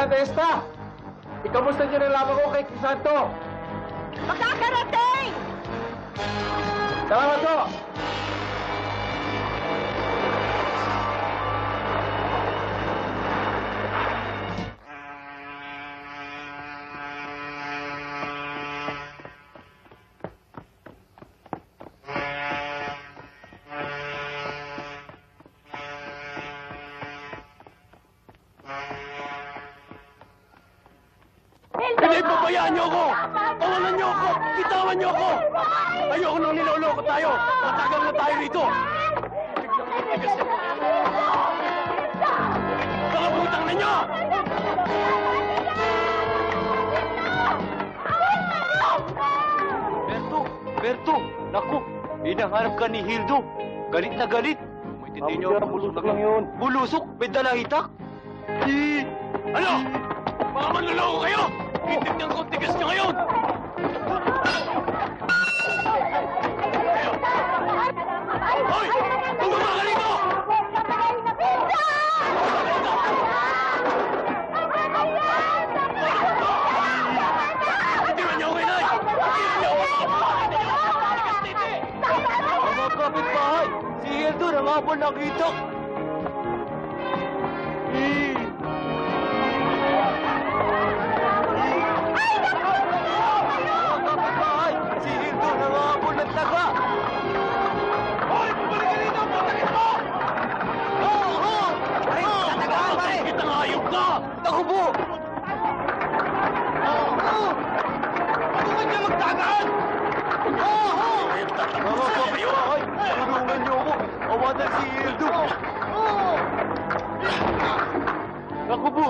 Testa! Ikamusta niyo na lamang ko kay Crisanto? Makakarating! Salamat po! Hindi, pabayaan niyo ako! Tawanan niyo ako! Bitawan niyo ako! Ayoko nang niloloko tayo! Matagal na tayo rito! Nakabutang ninyo! Berto! Naku! Hinahanap ka ni Hildo! Galit na galit! Maintindihan niyo ako. Bulusok lang yun. Bulusok? May dalahitak? Ano? Mga manloloko kayo! Itignan ko ang tigas niyo ngayon! Hoy! Tumama ka rito! Hindi man niyo ako inay! Hindi niyo ako Mga kapitbahay! Si Hildo nangapon nakita! Si Hildo nangapon ng taga! Hoy! Bumalik ka rito! Patakin mo! Pare! Tatagaan, pare! Kitang hayop ka! Naku po! Tulungan niya magtagaan! Hayop tatakbo Mga sa kayo! kapitbahay! Tulungan niyo ako! Awanan si Hildo! Naku po!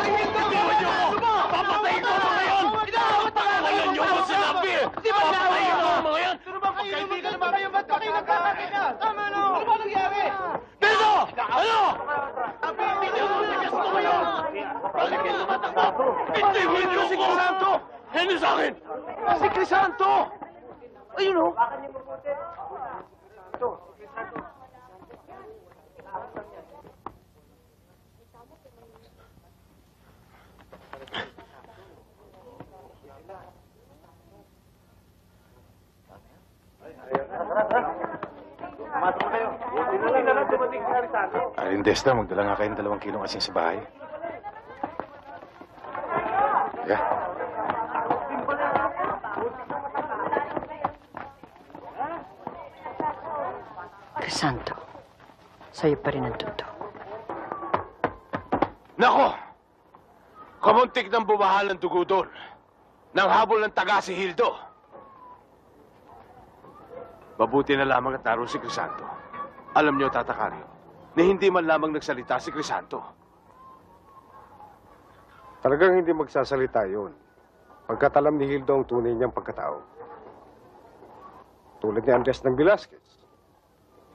Bitawan niyo ako! Papatayin ko mga yan! Pakawalan niyo ako sa labi! Papatayin ko mga yan! Kaibigan naman kayo, ba't kayo nagkakakita? Tama no! Ano ba nangyari? Beso! Ano? Hindi ako tigas ko ngayon! Bakit kayo tumatakbo? Bitiwan niyo ako! Si Crisanto! Ano sa akin? Si Crisanto! Ayun o! Aling Desta, magdala nga kayong 2 kilong asin sa bahay. Yeah. Crisanto, sa'yo pa rin ang tuto. Nako! Kamuntik ng bumahal ng dugo doon. Nang habol ng taga si Hildo. Mabuti na lamang at naroon si Crisanto. Alam niyo, Tata Cario, na hindi man lamang nagsalita si Crisanto. Talagang hindi magsasalita yun. Pagkat alam ni Hildo ang tunay niyang pagkatao. Tulad ni Andres ng Velasquez.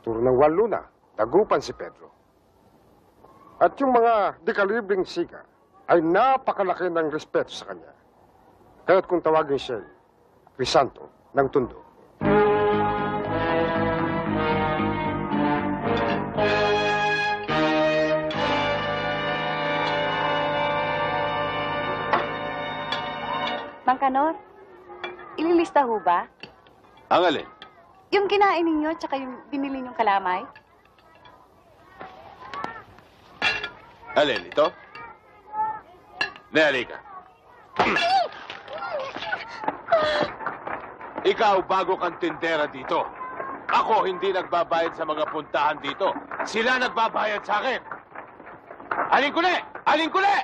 Turo ng Juan Luna. Tagupan si Pedro. At yung mga dekalibring siga ay napakalaki ng respeto sa kanya. Kaya't kung tawagin siya, Crisanto ng Tondo. Mang Kanor, ililista ho ba? Ang alin? Yung kinain ninyo at saka yung binili niyong kalamay? Alin, ito? Halika. Ikaw, bago kang tindera dito. Ako hindi nagbabayad sa mga puntahan dito. Sila nagbabayad sa akin. Alin kuli! Alin kuli!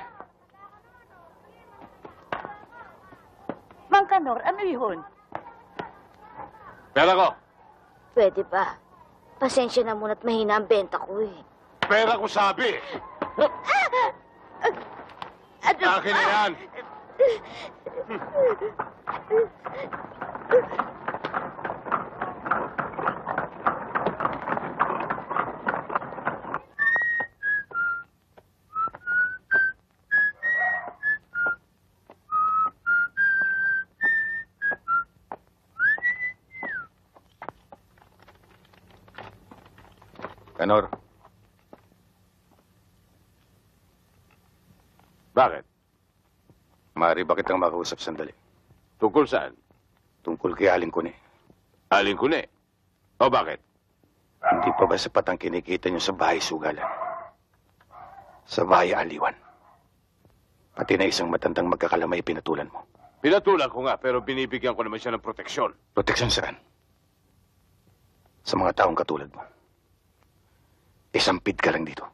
Mang Kanor, ano yun? Pera ko. Pwede ba? Pasensya na muna't mahina ang benta ko eh. Pera ko sabi. Akin na yan. Kanor. Bakit? Maaari ba kitang makausap sandali? Tungkol saan? Tungkol kay Aling Kuni. Aling Kune. O bakit? Hindi pa ba sapat ang kinikita niyo sa bahay sugalan? Sa bahay aliwan. Pati na isang matandang magkakalamay pinatulan mo. Pinatulan ko nga, pero binibigyan ko naman siya ng proteksyon. Proteksyon saan? Sa mga taong katulad mo. Isampid ka lang dito.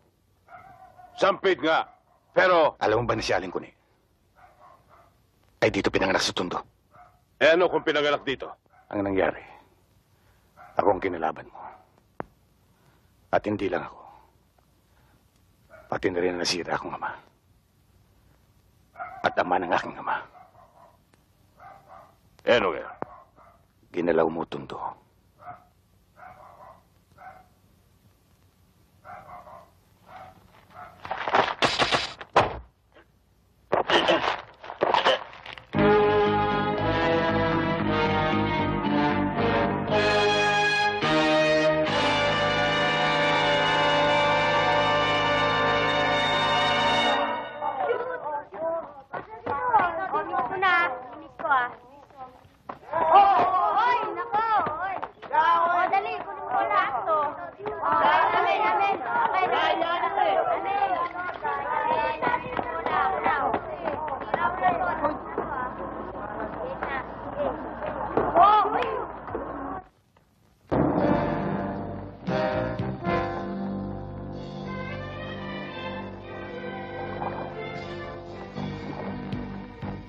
Sampid nga. Pero, Alam mo ba na si Aling Kuni? Ay dito pinanganak sa Tondo. ano kung pinanganak dito? Ang nangyari, ako ang kinalaban mo. At hindi lang ako. Pati na rin ang nasira akong ama. At ama ng aking ama. Ano kaya? Ginalaw mo Tondo.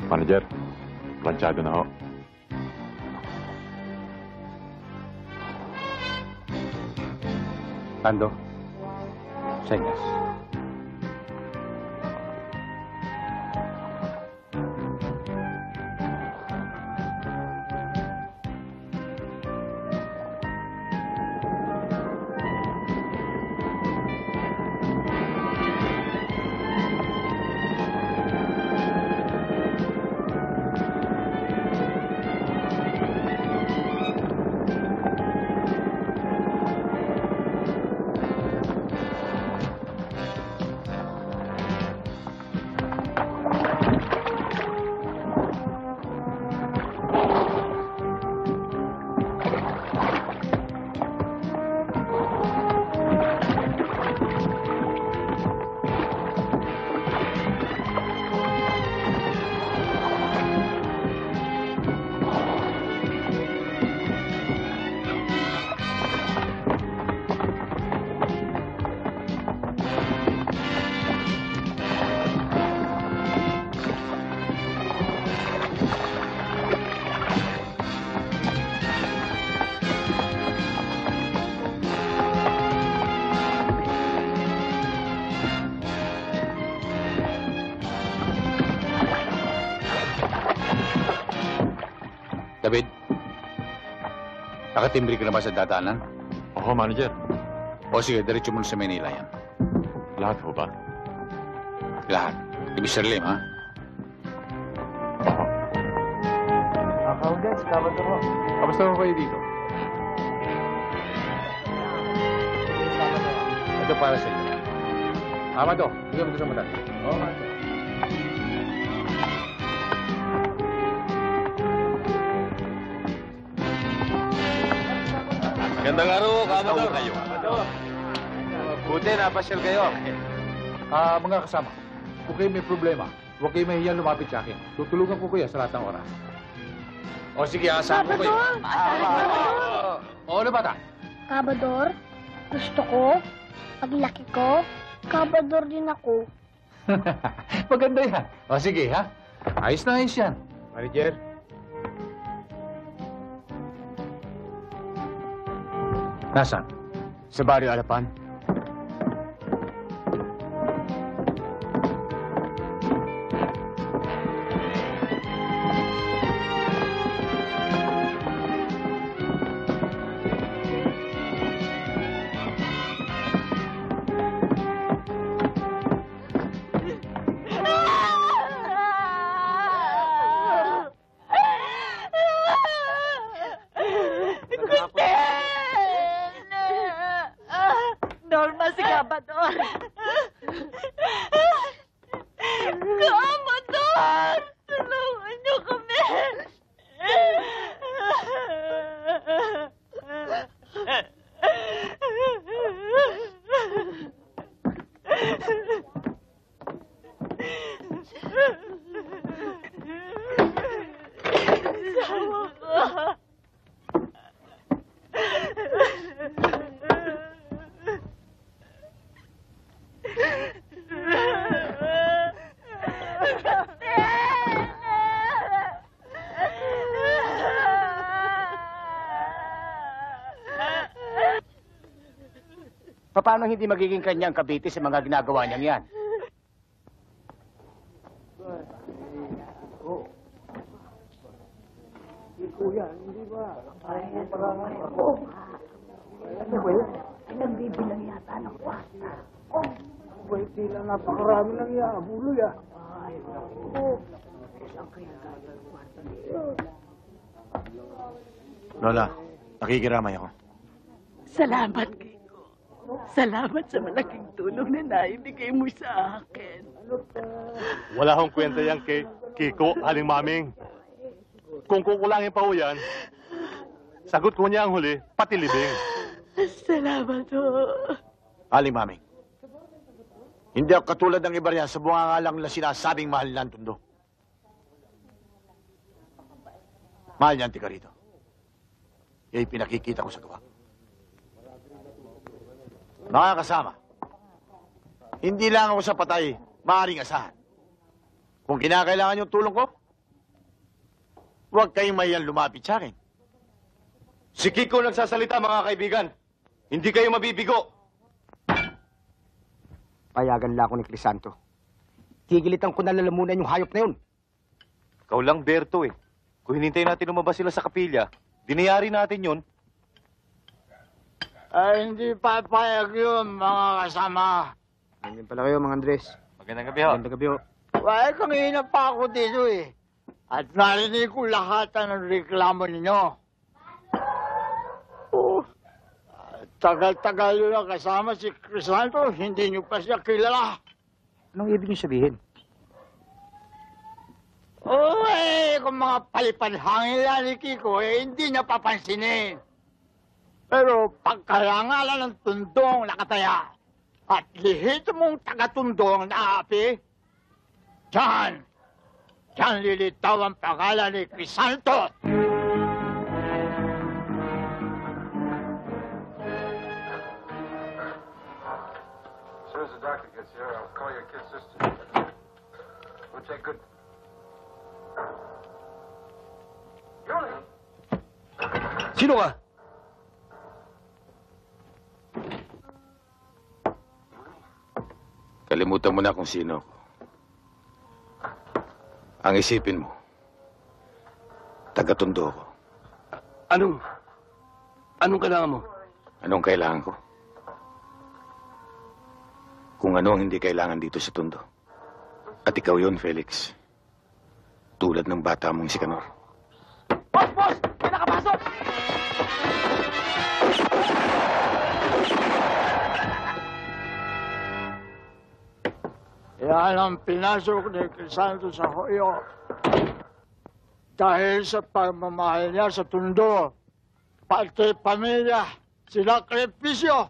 Manager, planchado na ho. Tando. Senyas. David, nakatimbre ka na ba sa dadaanan? Oo, manager. O sige, diretso mo na sa Manila yan. Lahat ho ba? Lahat. Ibig Sirlim, ha? Kamusta ho kayo dito? Ito para sa inyo. Amado, bigyan mo ito sa mata. Oo, Amado. Magandang araw, Kamador. Kayo. Buti, napasyal kayo. Mga kasama, kung kayo may problema, huwag kayo mahihiyang lumapit sa akin. Tutulungan ko kayo sa lahat ng oras. O sige, asahan ko kayo. O, ano bata? Kabador, gusto ko, paglaki ko, kabador din ako. Maganda yan. O sige, ha? Ayos na ayos yan. Manager, Nasaan? Sa Barrio Alapan. si Gabador! Gabador! Tulungan niyo kami! Sawa ka! Paano hindi magiging kanyang kabiti sa mga ginagawa niyang yan? Nagbibilang yata ng pasta. Napakarami lang yan, abulo yan. Lola, nakikiramay ako. Salamat, Kiko. Salamat sa malaking tulong na naibigay mo sa akin. Wala akong kwenta yan kay Kiko, Aling Maming. Kung kukulangin pa ho yan, sagot ko niya ang huli, pati libing. Salamat ho. Aling Maming, hindi ako katulad ng iba riyan sa bungangalang na sinasabing mahal na ang tundo. Mahal niya ang tiga rito. Ya'y pinakikita ko sa gawa. Mga kasama, hindi lang ako sa patay maaaring asahan. Kung kinakailangan yung tulong ko, huwag kayong mahiyan lumapit sa akin. Si Kiko nagsasalita, mga kaibigan. Hindi kayo mabibigo. Payagan lang ako ni Crisanto. Gigilitan ko na lalamunan yung hayop na yun. Ikaw lang, Berto eh. Kung hinintay natin lumabas sila sa kapilya, dinayari natin yun. Ay, hindi papayag yun, mga kasama. Ganyan pala kayo, mga Andres. Magandang gabi ho. Magandang gabi ho. Wala, kanina pa ako dito eh. At narinig ko lahat ng reklamo ninyo. Oh, tagal-tagal yun na kasama si Crisanto, hindi nyo pa siya kilala. Anong ibig niyo sabihin? Oh, kung mga palipad-hangin lang ni Kiko, hindi niya papansinin. Pero pagkalangalan ng tundong nakataya at lihit mong tagatundong naapi, diyan lilitaw ang pangalan ni Crisanto. As soon as the doctor gets here, I'll call your kid sister. We'll take good... Sino ka? Kalimutan mo na kung sino ako. Ang isipin mo, taga-tundo ko. Anong kailangan mo? Anong kailangan ko? Kung ano ang hindi kailangan dito sa tundo. At ikaw yon, Felix. Tulad ng bata mong si Canor. Boss! Boss! May nakapasok! Yan ang pinasok ni Crisanto sa Hoyo. Dahil sa pagmamahal niya sa tundo, pati pamilya, sinakripisyo.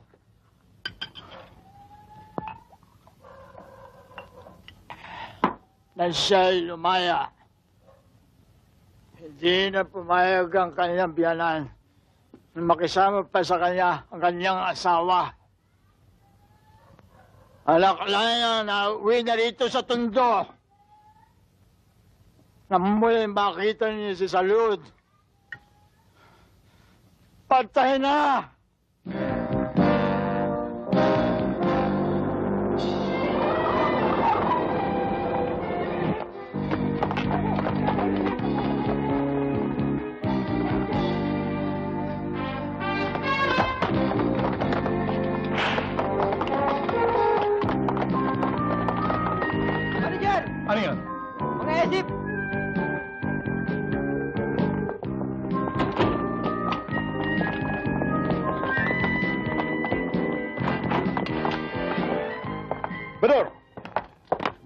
Na siya'y lumaya. Hindi na pumayag ang kanyang biyanan na makisama pa sa kanya ang kanyang asawa. Alak lang niya na uwi na rito sa tundo. Na muli makita niya si Salud. Patay na! Ano yan? Mga esip!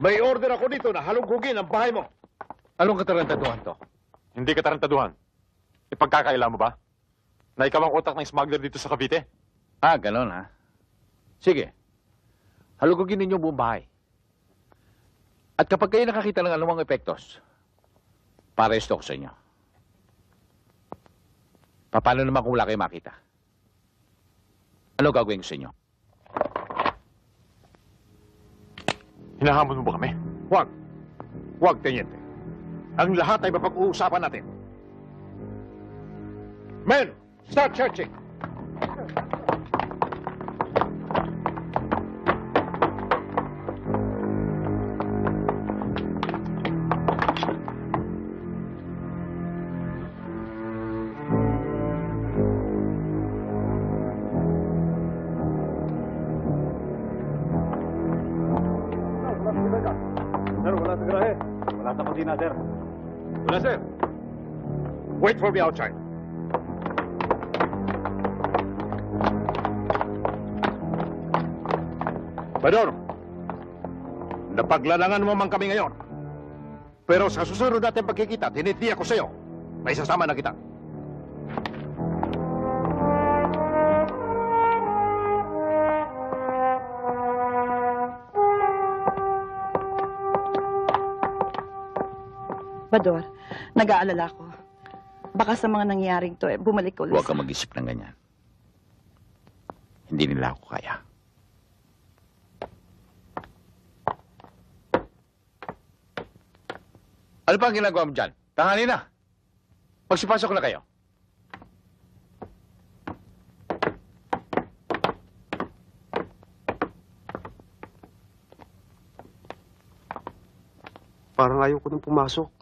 May order ako dito na halugugin ang bahay mo. Anong katarantaduhan to? Hindi katarantaduhan. Ipagkakaila mo ba? Na ikaw ang utak ng smuggler dito sa Cavite? Ah, ganon ha? Sige. Halugugin ninyo buong bahay. At kapag kayo nakakita ng anumang epektos, paresto ko sa inyo. Paano naman kung wala kayo makita? Ano gagawin ko sa inyo? Hinahamon mo ba kami? Huwag. Huwag, Teniente. Ang lahat ay mapag-uusapan natin. Men, start searching. Wala, sir. Wait for me outside. Bador, napaglalangan mo man kami ngayon. Pero sa susunod natin pagkikita, tinitiyak ko sa'yo, may sasama na kita. Bador, nag-aalala ko. Baka sa mga nangyaring to, bumalik ulit. Huwag kang mag-isip ng ganyan. Hindi nila ako kaya. Ano pa ang ginagawa mo dyan? Tanghali na. Magsipasok na kayo. Parang ayaw ko nang pumasok.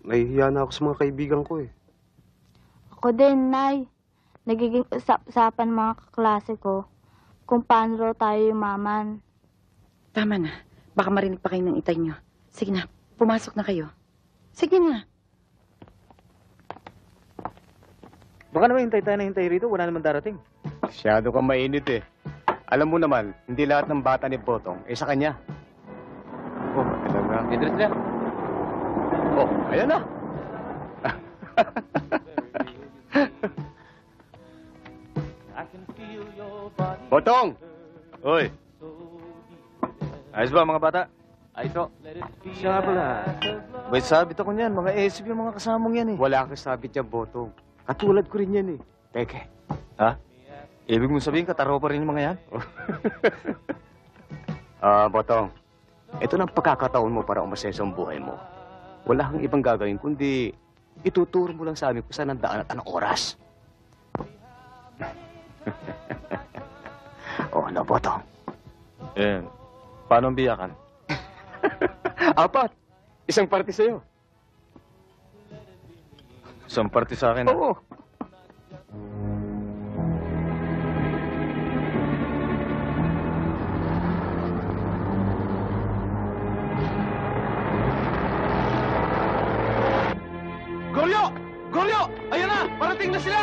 Nahihiya na ako sa mga kaibigan ko eh. Ako din, Nay. Nagiging usap-usapan mga kaklase ko kung paano raw tayo yumaman. Tama na. Baka marinig pa kayo ng itay nyo. Sige na, pumasok na kayo. Sige na. Baka naman hintay tayo na hintay rito, wala naman darating. Masyado kang mainit eh. Alam mo naman, hindi lahat ng bata ni Botong sa kanya. Oh, talaga. Idris na. Oh, ayan na. Botong! Hoy! Ayos ba mga bata? Ayos o. Siya nga pala. May sabit ako niyan, mga ASB yung mga kasamong yan eh. Wala kang sabit yan, Botong. Katulad ko rin yan eh. Teke. Ha? Ibig mong sabihin, kataro pa rin yung mga yan? Botong. Ito na ang pagkakataon mo para umasenso ang buhay mo. Wala kang ibang gagawin kundi ituturo mo lang sa amin kung saan ang daan at anong oras. O ano, Botong? Eh, paano ang biyakan? 4. Isang party sa'yo. Isang party sa akin. Oo. Goryo! Goryo! Ayan na! Parating na sila!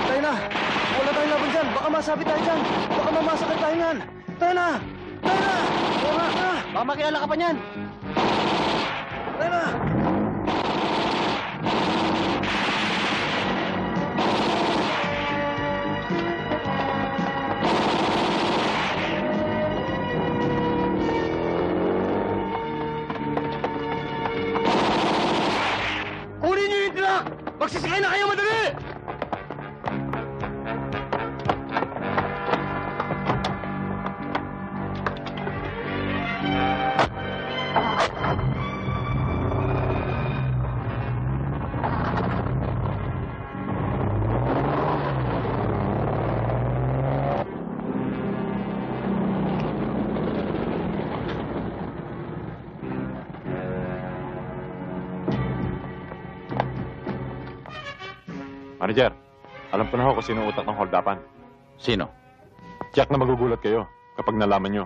Tayo na! Wala tayong laban dyan! Baka masabit tayo dyan! Baka mamasakit tayo yan! Tayo na! Tayo na! Oo nga! Baka makilala ka pa niyan! Tayo na! Kunin niyo yung truck! Magsisakay na kayo madali! Manager, alam ko na ho kung sino utak ng holdapan. Sino? Tiyak na magugulat kayo kapag nalaman nyo.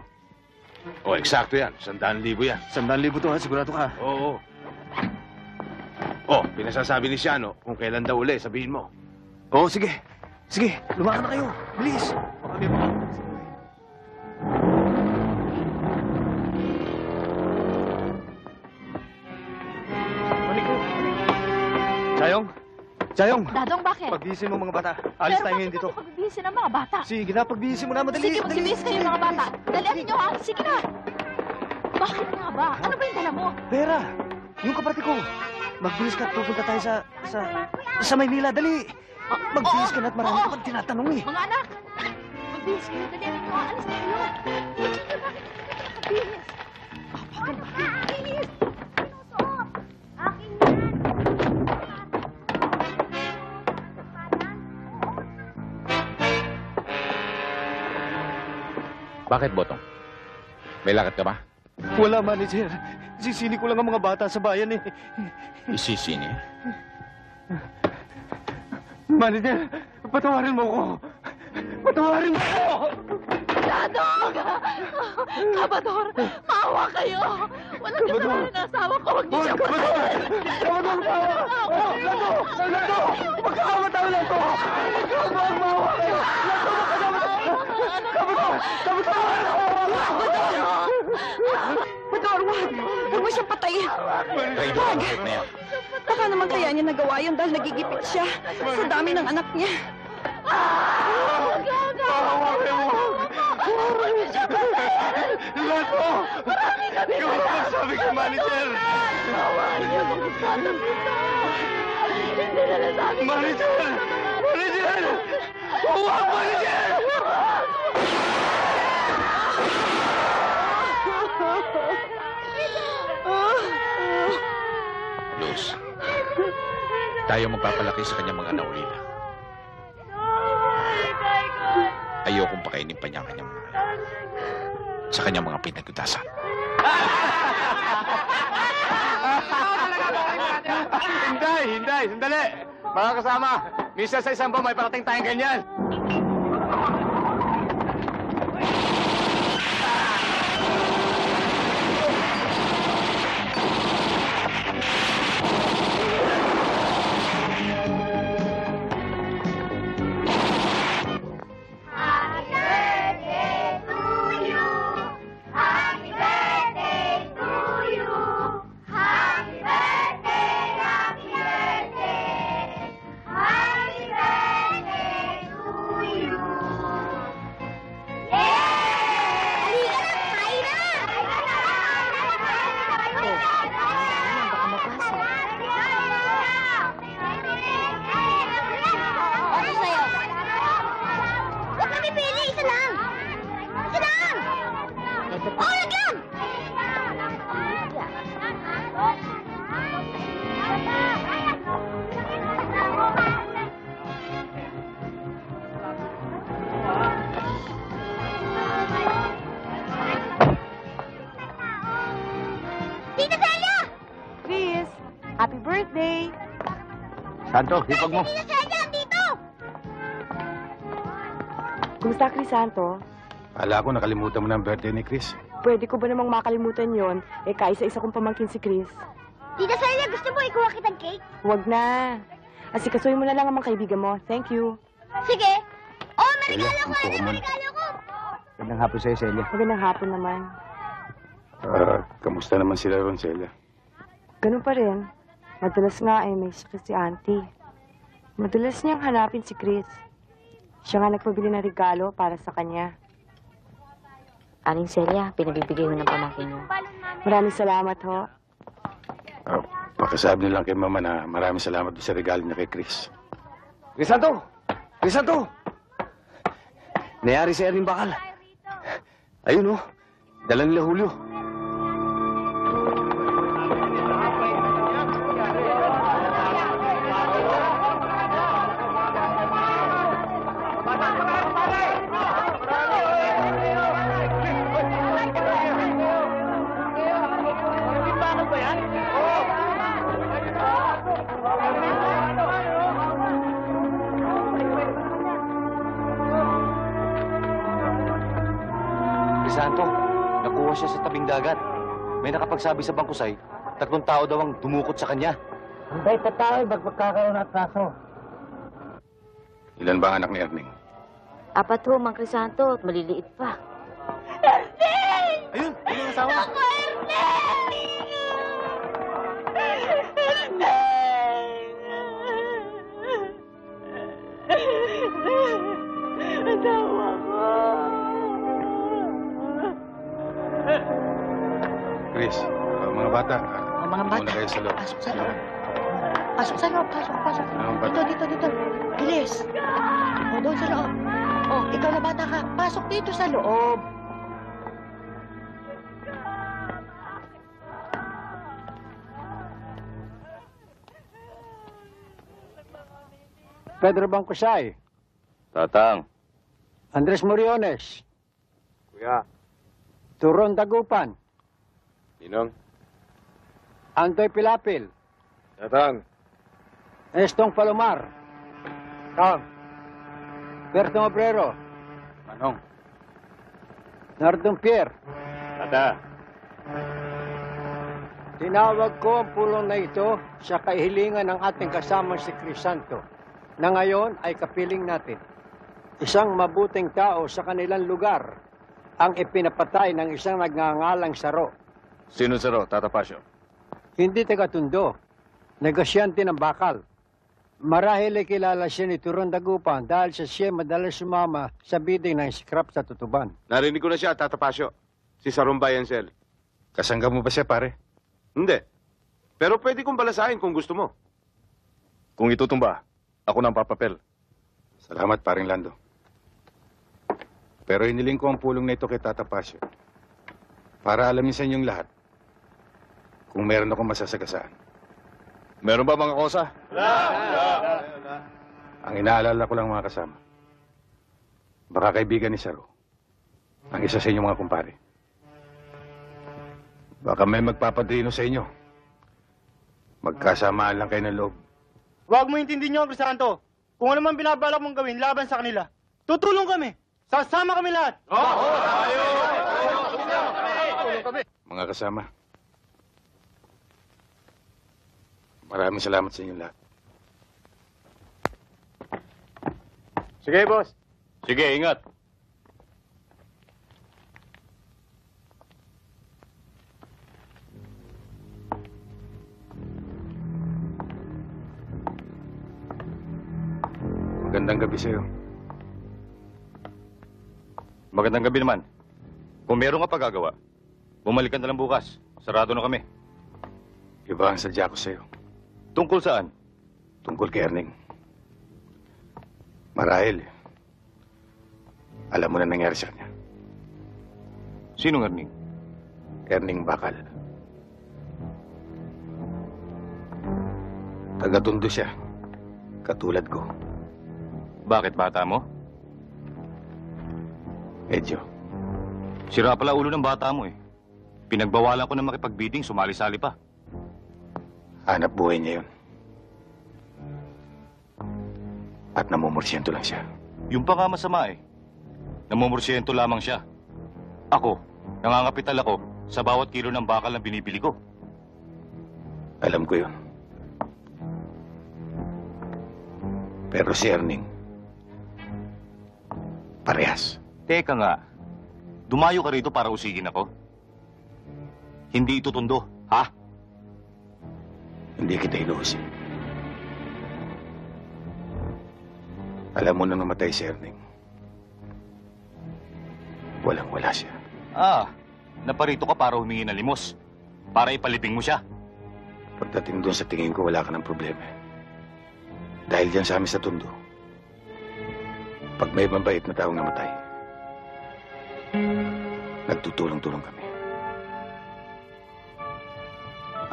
Oh, eksakto yan. 100,000 yan. 100,000 to ha, sigurado ka. Oo. Oh, pinasasabi ni Siano kung kailan daw uli, sabihin mo. Oo, sige. Sige, lumakan na kayo. Bilis. Baka may mga... Sayong! Sayong! Dadong, bakit? Pagbihisin mo mga bata. Alis tayo ngayon dito. Pagbihisin ng mga bata. Sige na, pagbihisin mo na. Madali, Sige, magbibihis kayo mga bata. Dalian ninyo ha. Sige na. Bakit nga ba? Ano ba yung dala mo? Pera! Yung kapatid ko. Magbilis ka at pupunta tayo sa Maynila. Dali! Magbilis ka na at marami ka pang tinatanong eh. Mga anak! Magbihis kayo. Dalian ninyo. Alis na kayo. Sige, bakit hindi ka nakabihis? Bakit nakabihis? Bakit, Botong? May lakad ka ba? Wala, manager. Sisini ko lang ang mga bata sa bayan eh. Isisini? Manager, patawarin mo ko. Patawarin mo ko! Dadong! Kabador! Maawa kayo! Walang kasalanan ng asawa ko! Huwag niyo siya patayin! Kabador, maawa! Lando! Lando! Magkakamatao lang to! Kabador, maawa kayo! Lando, Kabador! Kabador! Bador, wag! Huwag mo siyang patayin! Traidor, bakit na yan? Baka naman kaya niya nagawa yun dahil nagigipit siya sa dami ng anak niya. Lando! Ikaw ang magsabi kay manager! Manager! Manager! Huwag, manager! Luz, tayo magpapalaki sa kanyang mga naulila. Ayokong pakainin pa niya ang kanyang mga anak sa kanyang mga pinagkutasan. Hinday! Sandali! Mga kasama, misa sa isang may parating tayong ganyan. Tita Celia! Chris, happy birthday! Santo, hipag mo. Tita Celia, dito! Kumusta, Crisanto? Akala ko nakalimutan mo na ang birthday ni Chris. Pwede ko ba namang makalimutan yon? Kaisa-isa kong pamangkin si Chris. Tita Celia, gusto mo ikuha kitang cake? Huwag na. Asikasuhin mo na lang ang mga kaibigan mo. Thank you. Sige. Oh, may Celia, regalo ko! upo ka May muna. regalo ko! Magandang hapon sa'yo, Celia. Magandang hapon naman. Kamusta naman sila ron, Celia? Ganun pa rin. Madalas nga ay may sakit si Auntie. Madalas niyang hanapin si Chris. Siya nga nagpabili ng regalo para sa kanya. Aling Celia, pinabibigay mo ng pamangkin mo. Maraming salamat ho. Pakisabi nilang kay Mama na maraming salamat sa regalo niya kay Chris. Crisanto! Crisanto! Nayari sa Erning Bakal. Ayun, oh. Dala nila Julio. Crisanto, nakuha siya sa tabing dagat. May nakapagsabi sa bangkusay, 3 tao daw ang dumukot sa kanya. Hindi pa tayo magkakaroon ng atraso. Ilan ba ang anak ni Erning? 4 ho, Mang Crisanto, at maliliit pa. Ayun, ayun ang asawa. Ako, asawa ko. Chris, mga bata. Mga bata. Muna kayo sa loob. Pasok sa loob. Pasok sa loob, pasok. Mga bata. Dito. Bilis. O, doon sa loob. O, ikaw na bata ka. Pasok dito sa loob. Pedro Bangkusay, Tatang. Andres Moriones, Kuya. Turon Dagupan, Ninong. Antoy Pilapil, Tatang. Estong Palomar, Tang. Bertong Obrero, Manong. Nardong Pierre. Tata. Tinawag ko ang pulong na ito sa kahilingan ng ating kasamang si Crisanto, na ngayon ay kapiling natin. Isang mabuting tao sa kanilang lugar ang ipinapatay ng isang nagngangalang Saro. Sino Saro, Tata Pasio? Hindi taga-Tondo, negosyante ng bakal. Marahil ay kilala siya ni Turon Dagupan dahil siya madalas sumama sa bidding ng scrap sa Tutuban. Narinig ko na siya, Tata Pasio. Si Sarong Bayansel. Kasangga mo ba siya, pare? Hindi. Pero pwede kong balasahin kung gusto mo. Kung itutumba, ako na ang papapel. Salamat, paring Lando. Pero hiniling ko ang pulong na ito kay Tata Pasio para alamin sa inyong lahat kung meron akong masasagasaan. Meron ba mga kosa? Ang inaalala ko lang mga kasama, baka kaibigan ni Saro ang isa sa inyong mga kumpare. Baka may magpapadrino sa inyo. Magkasamaan lang kayo ng loob. Huwag mo intindihin niyo, Crisanto. Kung ano man binabalak mong gawin laban sa kanila, tutulong kami. Sasama kami lahat. Mga kasama, maraming salamat sa inyong lahat. Sige, boss. Sige, ingat. Magandang gabi sa'yo. Magandang gabi naman. Kung meron ka pagagawa, bumalik ka na lang bukas. Sarado na kami. Iba ang sadya ko sa'yo. Tungkol saan? Tungkol kay Erning. Marahil, alam mo na nangyari sa kanya. Sinong Erning? Erning Bakal. Taga-Tondo siya. Katulad ko. Bakit bata mo? Medyo. Sira pala ulo ng bata mo eh. Pinagbawalan ko na makipag-bidding, sumali-sali pa. Hanap buhay niya yun. At namumursyento lang siya. Yung pa nga masama eh. Namumursyento lamang siya. Ako, nangangapital ako sa bawat kilo ng bakal na binibili ko. Alam ko yun. Pero si Erning, parehas. Teka nga, dumayo ka rito para usigin ako? Hindi ito Tondo, ha? Hindi kita inuusig. Alam mo na namatay si Erning. Walang-wala siya. Ah, naparito ka para humingi ng limos. Para ipalibing mo siya. Pagdating doon sa tingin ko, wala ka ng problema. Dahil dyan sa amin sa Tondo, pag may mabait na taong namatay, nagtutulong-tulong kami.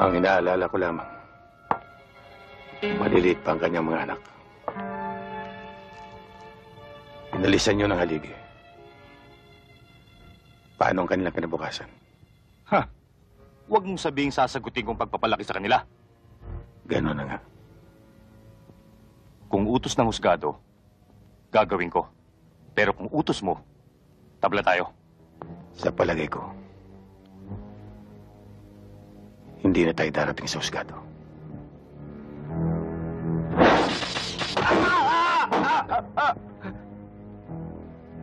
Ang inaalala ko lamang, maliliit pa ang kanyang mga anak. Inalisan niyo ng haligi. Paano ang kanilang kinabukasan? Ha? Huwag mong sabihing sasagutin kong pagpapalaki sa kanila. Gano'n na nga. Kung utos ng husgado, gagawin ko. Pero kung utos mo, tabla tayo. Sa palagay ko, hindi na tayo darating sa husgado.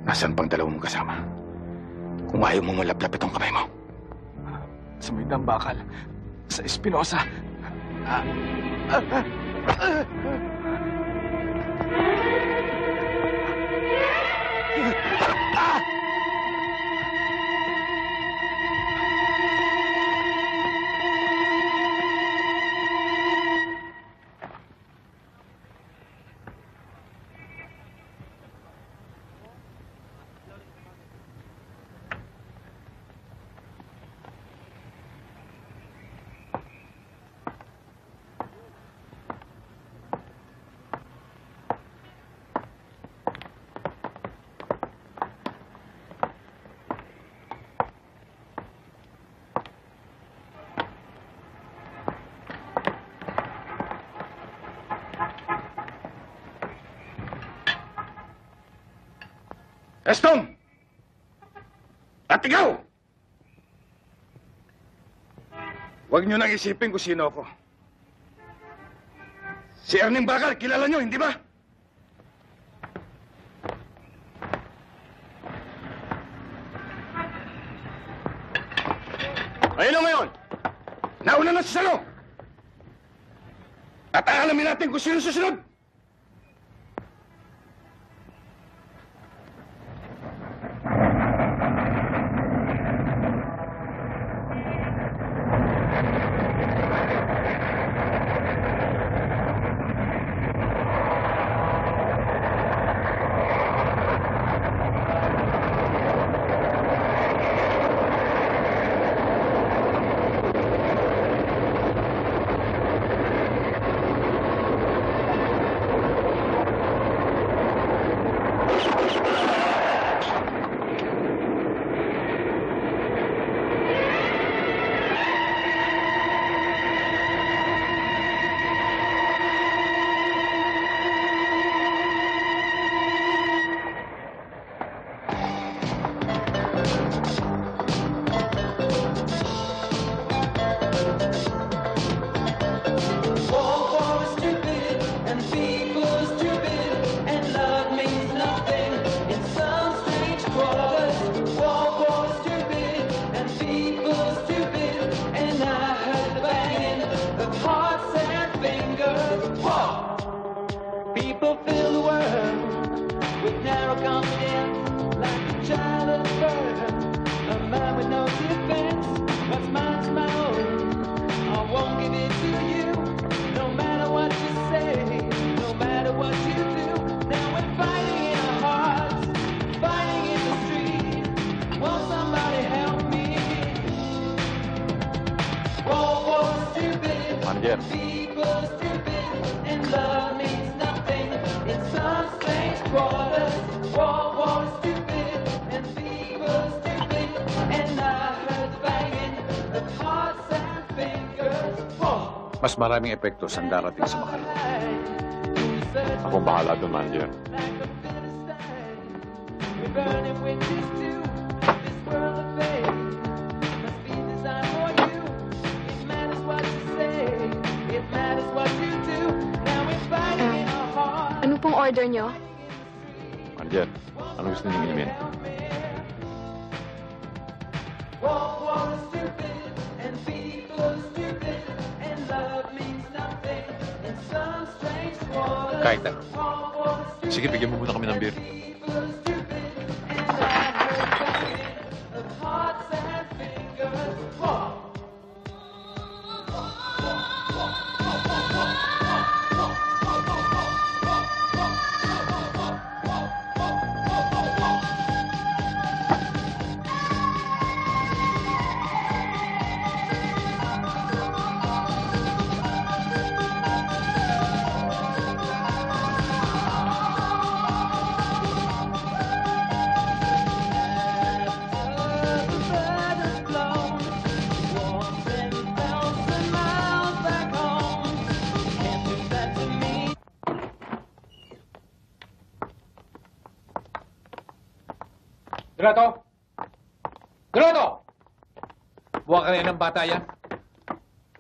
Nasaan pang dalawang mong kasama? Kung ayaw mo malaplap itong kamay mo. Sa may dambakal. Sa Espinosa. Estom! At ikaw! Huwag niyo nang isipin kung sino ako. Si Erning Bakal, kilala niyo, hindi ba? Ayun o ngayon! Nauna na si Salo! At aalamin natin kung sino susunod! Mas maraming epekto ang darating sa Makalo. Ako bahala doon, Manager. Ano pong order nyo? Manager, ano gusto niyong inumin? Kahit ano. Sige, bigyan mo muna kami ng beer. Renato! Donato! Buha ka rin ng bata yan.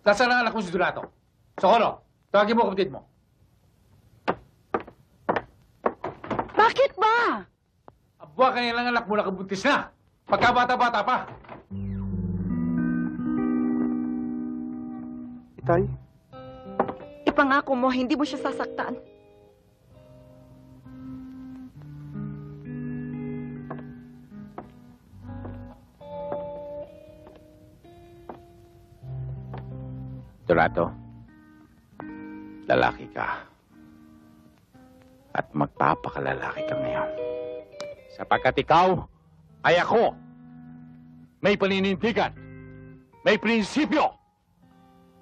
Nasaan ang anak mo si Donato? Socorro, tawagin mo kapatid mo. Bakit ba? Ang buha ka rin ng anak mo nakabuntis na. Pagkabata-bata pa. Itay? Ipangako mo, hindi mo siya sasaktan. Donato, lalaki ka. At magpapakalalaki ka ngayon. Sapagkat ikaw ay ako. May paninindigan. May prinsipyo.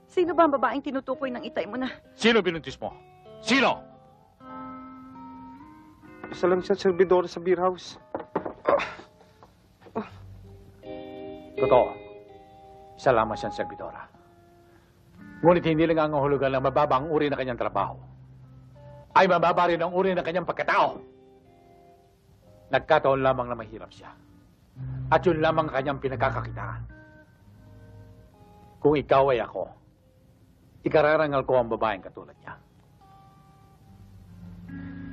Sino ba ang babaeng tinutukoy ng itay mo na? Sino binuntis mo? Sino? Isa lang siya servidor sa beer house. Totoo. Isa lamang siyang servidora. Ngunit hindi lang ang hulugan ng mababa ang uri ng kanyang trabaho. Ay mababa rin ang uri ng kanyang pagkatao. Nagkataon lamang na mahirap siya. At yun lamang ang kanyang pinagkakakitaan. Kung ikaw ay ako, ikararangal ko ang babaeng katulad niya.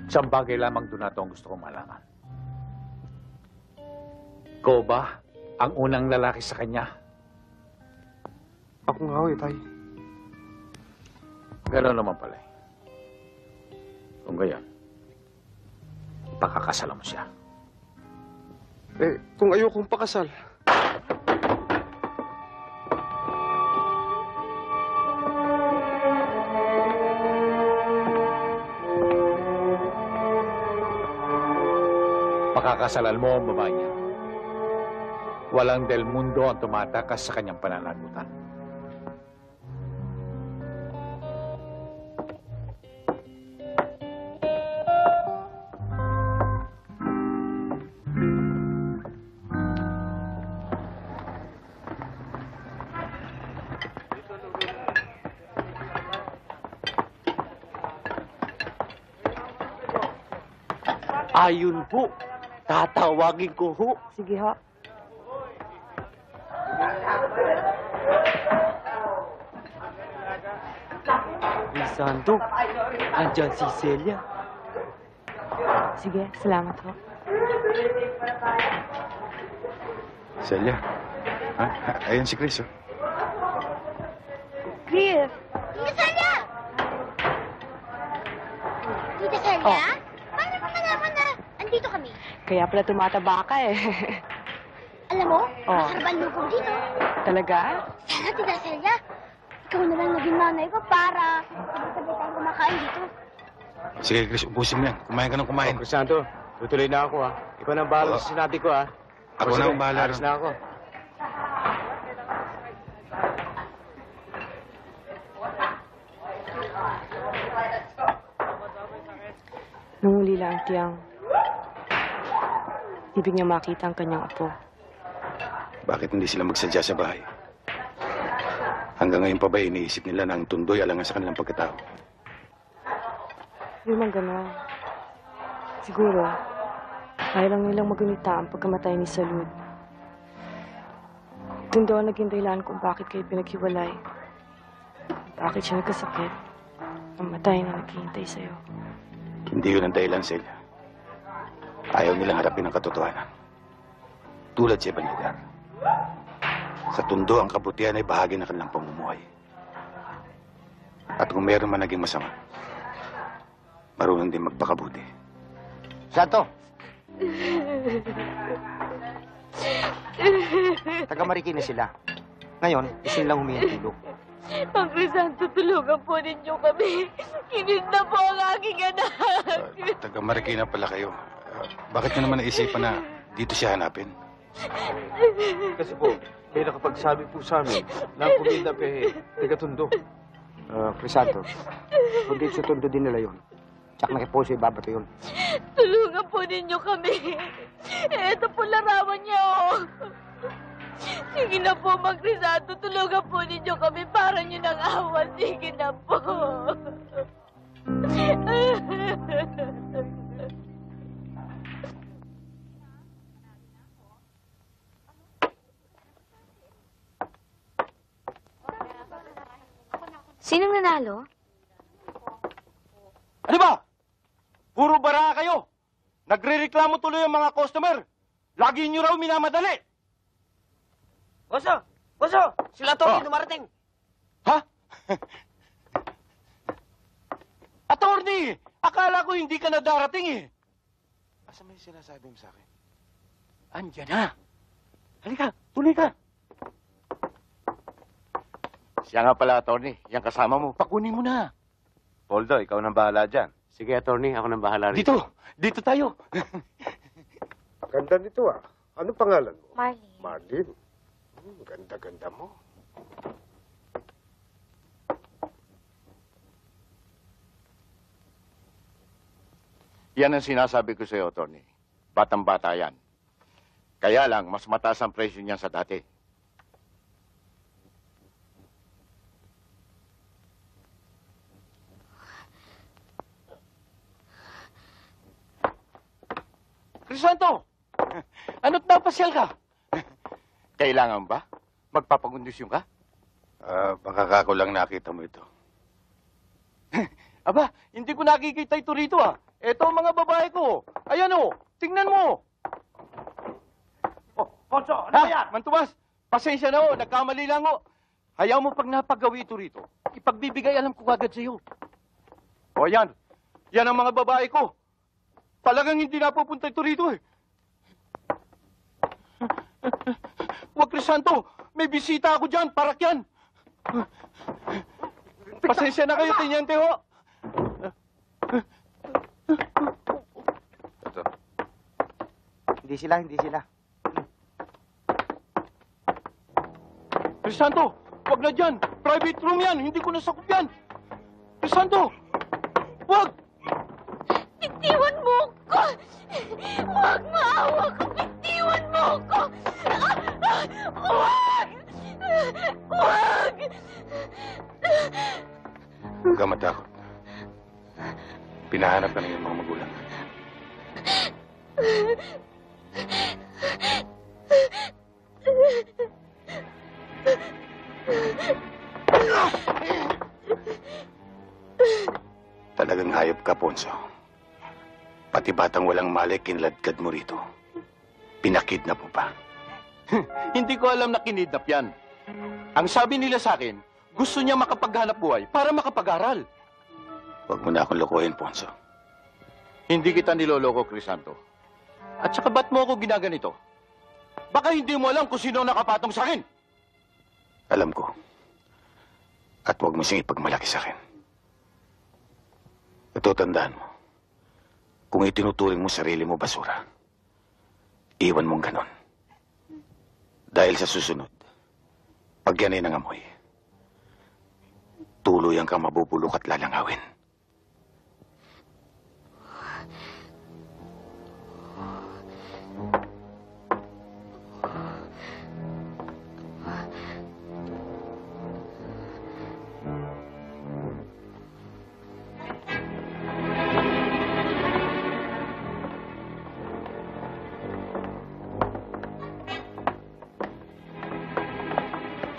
Isang bagay lamang Donato ang gusto kong malaman. Ikaw ba ang unang lalaki sa kanya? Ako nga ho, Itay. Gano'n naman pala eh. Kung gayon, pakakasalan mo siya. Eh, kung ayokong pakasal. Pakakasalan mo ang babae niya. Walang del mundo ang tumatakas sa kanyang pananagutan. Ayun po. Tatawagin ko ho. Sige ho. Santo, andyan si Celia. Sige, salamat ho. Celia. Ha? Ayan si Chris, oh. Chris! Tita Celia! Tita Celia? Paano mo malaman na andito kami? Kaya pala tumataba ka eh. Alam mo, Oh. nakaraban loob dito. Talaga? Sana, Tita Celia, ikaw na lang naging nanay ko para sabay-sabay tayong kumakain dito. Sige, Chris, ubusin mo yan. Kumain ka ng kumain. Santo, tutuloy na ako ha. Ikaw na ang bahala sa sinabi ko ha. Ako na ang bahala. Alis na ako. Nung huli lang tiyang ibig niya makita ang kanyang apo. Bakit hindi sila magsadya sa bahay? Hanggang ngayon pa ba iniisip nila na ang tundoy alangan sa kanilang pagkatao? Hindi man gano'n. Siguro, kaya lang nilang magunita ang pagkamatay ni Salud. Doon daw ang naging dahilan kung bakit kayo pinaghiwalay. Bakit siya nagkasakit. Namatay na naghihintay sa'yo. Hindi yun ang dahilan, Celia. Ayaw nilang harapin ang katotohanan. Tulad sa ibang lugar. Sa tundo, ang kabutihan ay bahagi ng kanilang pamumuhay. At kung meron man naging masama, marunong din magpakabuti. Santo! Taga-Marikina sila. Ngayon, isin lang humingi ng tulong. Ang Crisanto, tulungan po ninyo kami. Kinis na po ang aking anak. Taga-Marikina pala kayo. Bakit nyo naman naisipan na dito siya hanapin? Kasi po, may nakapagsabi po sa amin na ang kumida pe, taga-tundo. Crisanto, kung dito sa tundo din nila yun, tsak na kipo siya ibabato yun. Tulungan po ninyo kami. Eto po larawan niya, oh. Sige na po, Mang Crisanto. Tulungan po ninyo kami para nyo ng awa. Sige na po. Sinong nanalo? Ano ba? Puro bara kayo. Nagre-reklamo tuloy ang mga customer. Lagi nyo raw minamadali. Boso! Boso! Sila Tony dumarating. Ha? Attorney! Akala ko hindi ka na darating eh. Asa may sinasabi mo sa akin? Andiyan na. Halika, tuloy ka. Siya nga pala, attorney. Yang kasama mo. Pakunin mo na. Poldo, ikaw nang bahala dyan. Sige, attorney. Ako nang bahala rin. Dito tayo. Ganda nito ah. Ano pangalan mo? Marlene. Marlene. Ganda-ganda mo. Yan ang sinasabi ko sa'yo, attorney. Batang-bata yan. Kaya lang, mas mataas ang presyo niyan sa dati. Crisanto! Ano't napasyal ka? Kailangan ba? Magpapakondisyon ka? Baka kako lang nakita mo ito. Aba, hindi ko nakikita ito rito ah. Ito ang mga babae ko. Ayan oh, tingnan mo. Ponso, ano ba yan? Mantumas, pasensya na oh, nagkamali lang oh. Hayaan mo pag napagawi ito rito. Ipagbibigay alam ko agad sa'yo. O yan, yan ang mga babae ko. Talagang hindi napupunta ito rito eh. Huwag, Crisanto, may bisita ako dyan, parak yan. Pasensya na kayo, Tenyente ho. Hindi sila. Crisanto, wag na dyan. Private room yan, hindi ko nasakop yan. Crisanto, wag! Bitiwan mo ko! Huwag maawa ko! Bitiwan mo ko! Huwag! Huwag! Huwag ka matakot. Pinahanap ka ng iyong mga magulang. Talagang hayop ka, Ponso. Pati batang walang mali, kinladkad mo rito. Pinakidnap mo pa. Hindi ko alam na kinidnap yan. Ang sabi nila sa akin, gusto niya makapaghanap buhay para makapag-aral. Huwag mo na akong lokohin, Ponso. Hindi kita niloloko, Crisanto. At saka ba't mo ako ginaganito? Baka hindi mo alam kung sino ang nakapatong sa akin. Alam ko. At huwag mo siyang ipagmalaki sa akin. Ito, tandaan mo. Kung itinuturing mo sarili mo basura, iwan mong ganon. Dahil sa susunod, pag yan ay nangamoy, tuluyan kang mabubulok at lalangawin.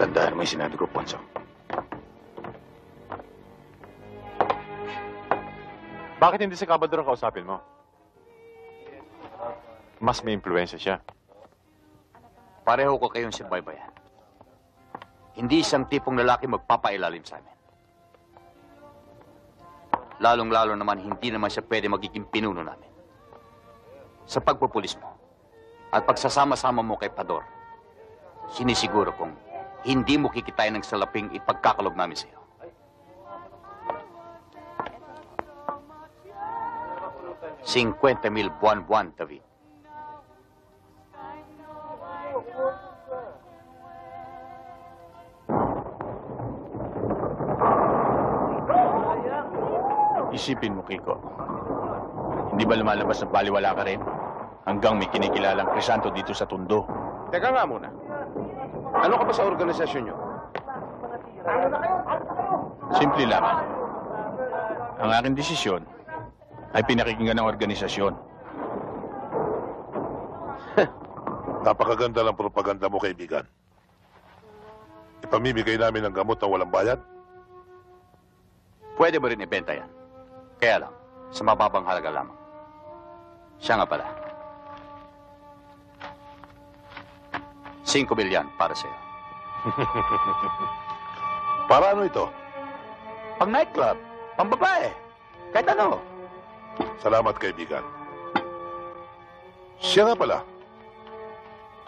Tandaan mo yung sinabi ko, Ponso. Bakit hindi si Kabador ang kausapin mo? Mas may impluensya siya. Pareho ko kayong sinubaybayan. Hindi isang tipong lalaki magpapailalim sa amin. Lalong-lalo naman, hindi naman siya pwede magiging pinuno namin. Sa pagpupulis mo at pagsasama-sama mo kay Pador, sinisiguro kong hindi mo kikitain ng salaping ipagkakalog namin sa iyo. $50,000 buwan-buwan, David. Isipin mo, Kiko. Hindi ba lumalabas na baliwala ka rin? Hanggang may kinikilalang Crisanto dito sa Tondo. Teka nga muna. Ano ka ba sa organisasyon niyo? Simple lang. Ang aking desisyon ay pinakikinggan ng organisasyon. Napakaganda ng propaganda mo, kaibigan. Ipamimigay namin ng gamot na walang bayad? pwede mo rin ibenta yan. Kaya lang, sa mababang halaga lamang. Siya nga pala. 5 bilyan para sa'yo. Para ano ito? Pang nightclub, pang babae, kahit ano. Salamat, kaibigan. Siya nga pala.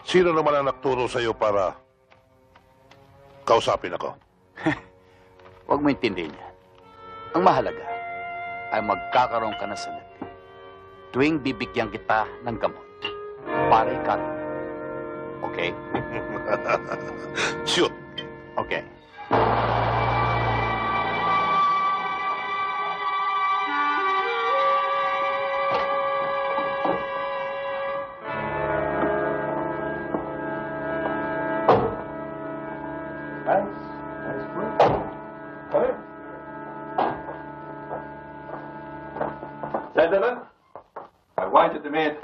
Sino naman ang nagturo sa'yo para kausapin ako? Huwag mo intindihin yan. Ang mahalaga ay magkakaroon ka na salat tuwing bibigyan kita ng gamot para ikaw. Okay? Shoot. Okay. Gentlemen, I want you to meet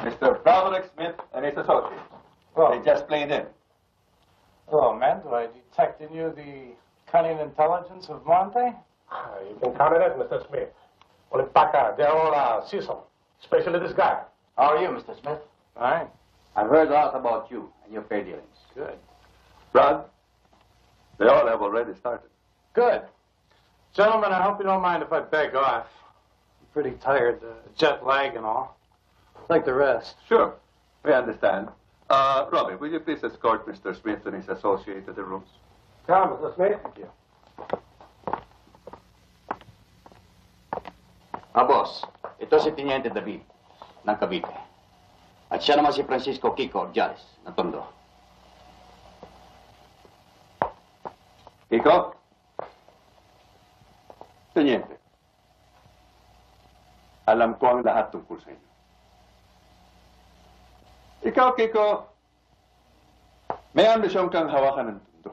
Mr. Broderick Smith and his associates. They just played in. Hello, man. Do I detect in you the cunning intelligence of Monte? You can count on it, Mr. Smith. Well, in fact, they're all seasoned, especially this guy. How are you, Mr. Smith? Fine. I've heard a lot about you and your fair dealings. Good. Brad, they all have already started. Good. Gentlemen, I hope you don't mind if I beg off. I'm pretty tired, jet lag and all. Like the rest. Sure, we understand. Robin, will you please escort Mr. Smith and his associate to the rooms? Come, Mr. Smith. Thank you. Boss, ito si Teniente David ng Cavite. At siya naman si Francisco Kiko Ordiales ng Tondo. Kiko? Teniente, alam ko ang lahat tungkol sa inyo. Ikaw, Kiko, may ambisyon kang hawakan ng Tondo.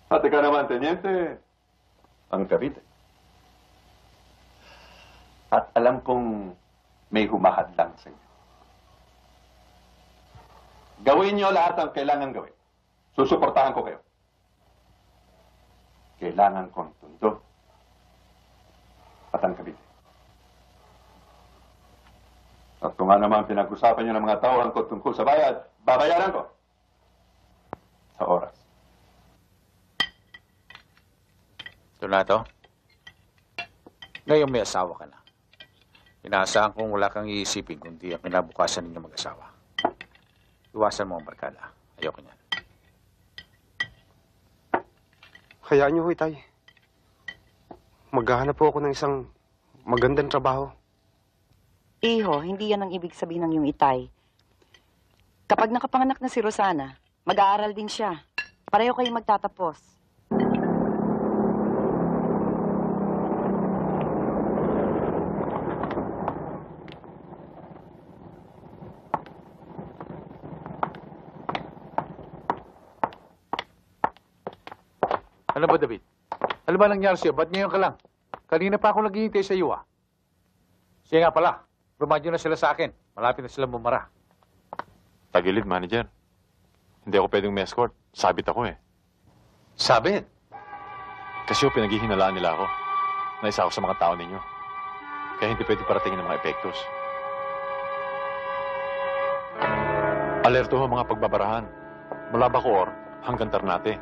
At ikaw naman, Teniente, ang Cavite. At alam kong may humahadlang sa inyo. Gawin niyo lahat ang kailangan gawin. Susuportahan ko kayo. Kailangan ko ang Tondo at ang Cavite. At kung ano naman pinag-usapan niyo ng mga tauhan ko tungkol sa bayad, babayaran ko. Sa oras. Donato, ngayon may asawa ka na. Inaasahan kong wala kang iisipin kundi ang kinabukasan ninyo mag-asawa. Iwasan mo ang barkada. Ayoko niyan. Hayaan niyo ho, Itay. Maghahanap po ako ng isang magandang trabaho. Iho, hindi yan ang ibig sabihin ng iyong itay. Kapag nakapanganak na si Rosana, mag-aaral din siya. Pareho kayong magtatapos. Ano ba, David? Ano ba nangyari sa'yo? Ba't ngayon ka lang? Kanina pa ako naghihintay sa iyo, ah. Siya nga pala, rumadyo na sila sa akin. Malapit na sila bumara. Tagilid, manager. Hindi ako pwedeng may escort. Sabit ako eh. Sabit? Kasi pinaghihinalaan nila ako. Naisa ako sa mga tao ninyo. Kaya hindi pwede paratingin ng mga epektos. Alerto ho mga pagbabarahan. Mula Bacoor hanggang Ternate.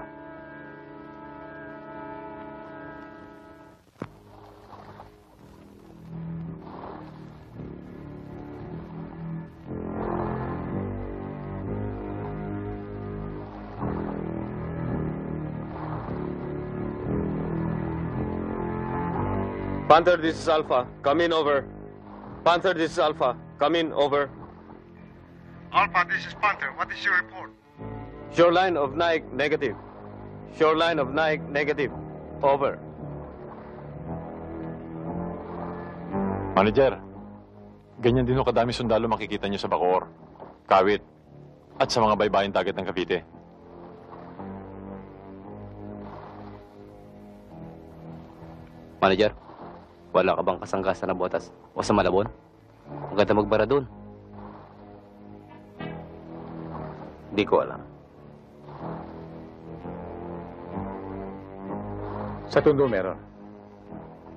Panther, this is Alpha. Come in, over. Panther, this is Alpha. Come in, over. Alpha, this is Panther. What is your report? Shoreline of Nike, negative. Shoreline of Nike, negative. Over. Manager, ganyan din ho kadami sundalo makikita niyo sa Bacoor, Kawit, at sa mga baybayin dagat ng Cavite. Manager, wala ka bang kasangkasan na botas o sa Malabon? Maganda magbara doon. Hindi ko alam. Sa Tondo meron.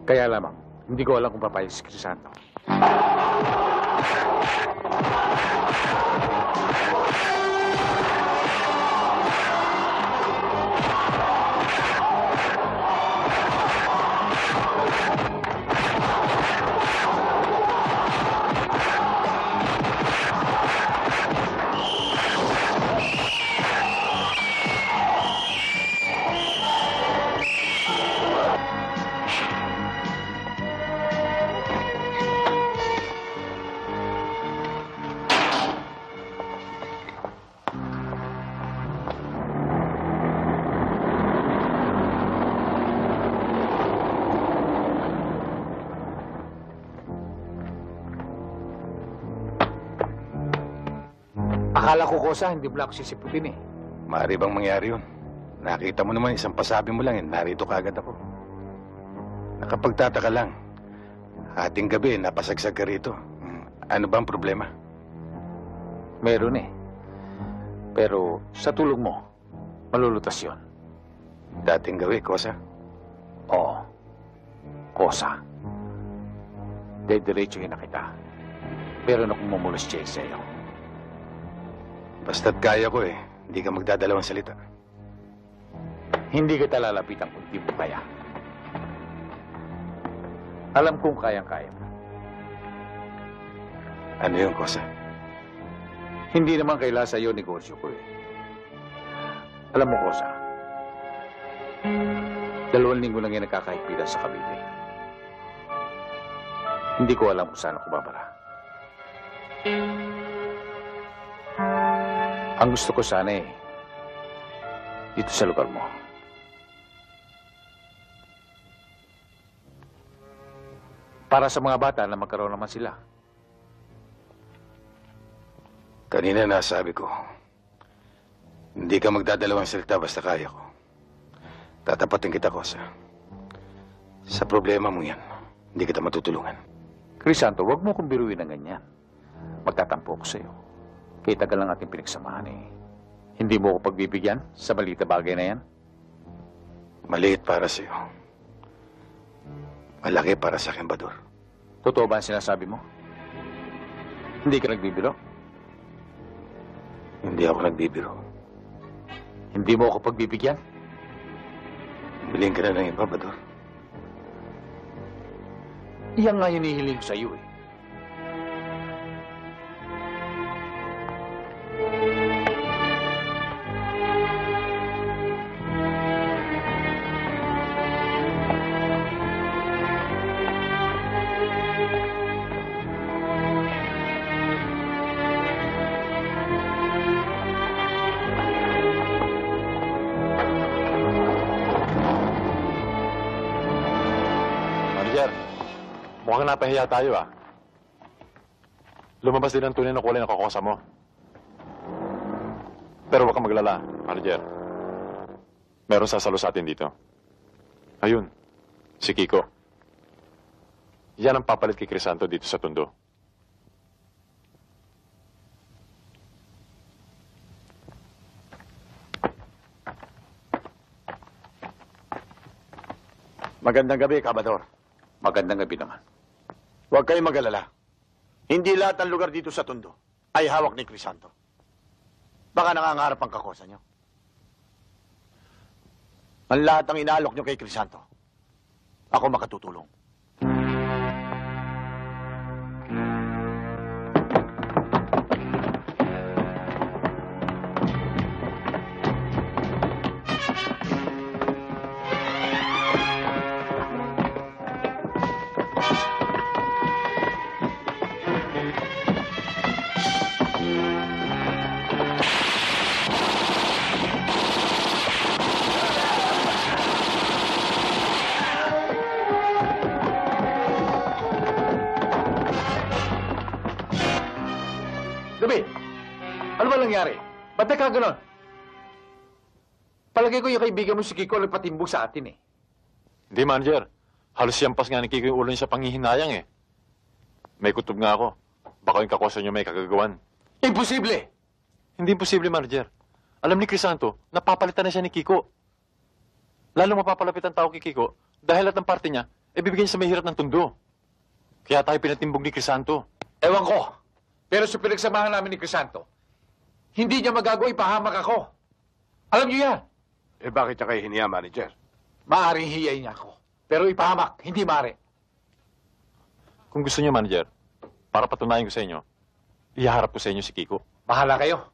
Kaya lamang, hindi ko alam kung papayag si Crisanto. Akala ko, Kosa, hindi mo lang ako sisiputin eh. Maaari bang mangyari yun? Nakita mo naman, isang pasabi mo lang, narito kaagad ako. Nakapagtataka lang. Ating gabi, napasagsag ka rito. Ano ba ang problema? Meron eh. Pero sa tulong mo, malulutas yun. Dating gawi, Kosa? Oo. Kosa. Dediretsuhin na kita. Pero na kung mamulas siya sa'yo. Basta't kaya ko eh. Hindi ka magdadalawang salita. Hindi kita lalapitan kung di mo kaya. Alam kong kayang-kaya mo. Ano yun, Kosa? Hindi naman kaila sa'yo negosyo ko eh. Alam mo, Kosa, 2 linggo lang yan nagkakahigpitan sa Cavite. Hindi ko alam kung saan ako babara. Ang gusto ko sana eh, dito sa lugar mo. Para sa mga bata na magkaroon naman sila. Kanina nasabi ko, hindi ka magdadalawang salita basta kaya ko. Tatapatin kita, Kosa. Sa problema mo yan, hindi kita matutulungan. Crisanto, huwag mo kong biruin ng ganyan. Magtatampo ko sa'yo. Kaya tagal lang ating pinagsamahan eh. Hindi mo ako pagbibigyan sa maliit na bagay na yan? Maliit para sa'yo. Malaki para sa akin, Bador. Totoo ba ang sinasabi mo? Hindi ka nagbibiro? Hindi ako nagbibiro. Hindi mo ako pagbibigyan? Biling ka na ng iba, Bador. Iyan nga hinihiling ko sa'yo eh. Mukhang napahiya tayo ah. Lumabas din ang tunay na kulay ng kakosa mo. Pero huwag kang maglala, Manager. Meron sasalo sa atin dito. Ayun, si Kiko. Yan ang papalit kay Crisanto dito sa Tondo. Magandang gabi, Kabador. Magandang gabi naman. Huwag kayong mag-alala. Hindi lahat ng lugar dito sa Tondo ay hawak ni Crisanto. Baka nangangarap ang kakosa nyo. Ang lahat ng inaalok nyo kay Crisanto, ako makatutulong. David, ano ba nangyari? Ba't nagkaganon? Palagay ko yung kaibigan mo si Kiko nagpatimbog sa atin eh. Hindi, Manager. Halos yampas nga ni Kiko yung ulo niya sa panghihinayang eh. May kutob nga ako. Baka yung kakosa niyo may kagagawan. Imposible! Hindi imposible, Manager. Alam ni Crisanto, napapalitan na siya ni Kiko. Lalo mapapalapit ang tao kay Kiko dahil lahat ng parte niya, bibigyan niya sa mahirap ng tundo. Kaya tayo pinatimbog ni Crisanto. Ewan ko. Pero sa pinagsamahan namin ni Crisanto, hindi niya magagawa ipahamak ako. Alam niyo yan. Bakit niya kayo hiniya, manager? Maaring hiyay niya ako. Pero ipahamak, hindi maaari. Kung gusto niyo, manager, para patunayan ko sa inyo, ihaharap ko sa inyo si Kiko. Bahala kayo.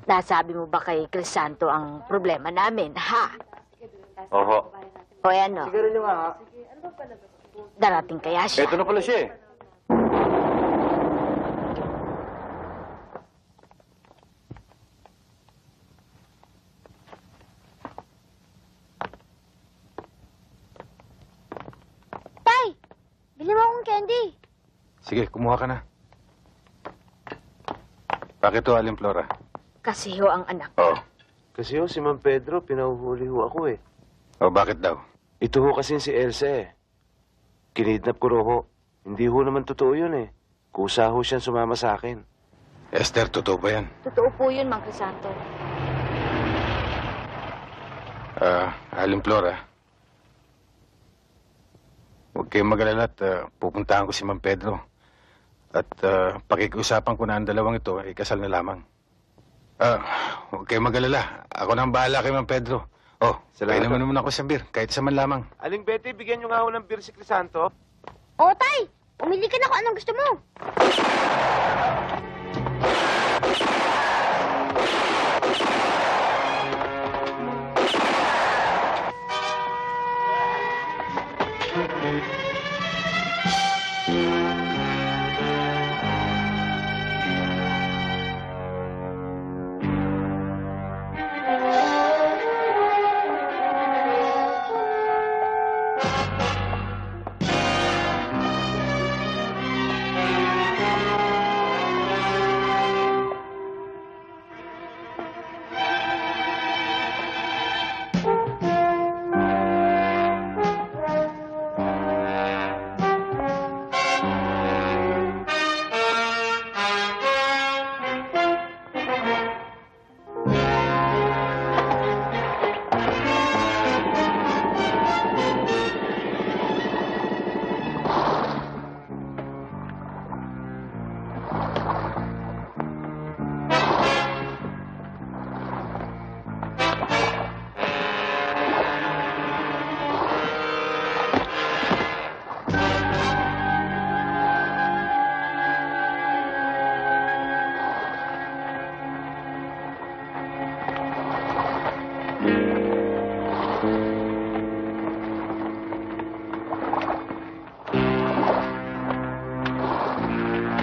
Nasabi mo ba kay Crisanto ang problema namin, ha? Oho. O ano? Darating kaya siya? Ito na pala siya eh. Tay! Bili mo akong candy. Sige, kumuha ka na. Bakit to, Aling Flora? Kasi ho ang anak. Oo. Kasi ho, si Mang Pedro, pinahuhuli ho ako eh. O, bakit daw? Ito ho kasi si Elsa eh. Kinidnap ko ho. Hindi ho naman totoo yun eh. Kusa ho siyang sumama sa akin. Esther, totoo ba yan? Totoo po yun, Mang Crisanto. Aling Flora, huwag kayong mag-alala at pupuntahan ko si Mang Pedro. At pakikiusapan ko na ang dalawang ito ay kasal na lamang. Huwag kayong mag-alala. Ako na ang bahala kay Mang Pedro. Oh, kailan naman ako sa beer, kahit sa man lamang. Aling Betty, bigyan niyo nga ho ng beer si Crisanto. Oo, Tay! Umili ka na kung anong gusto mo.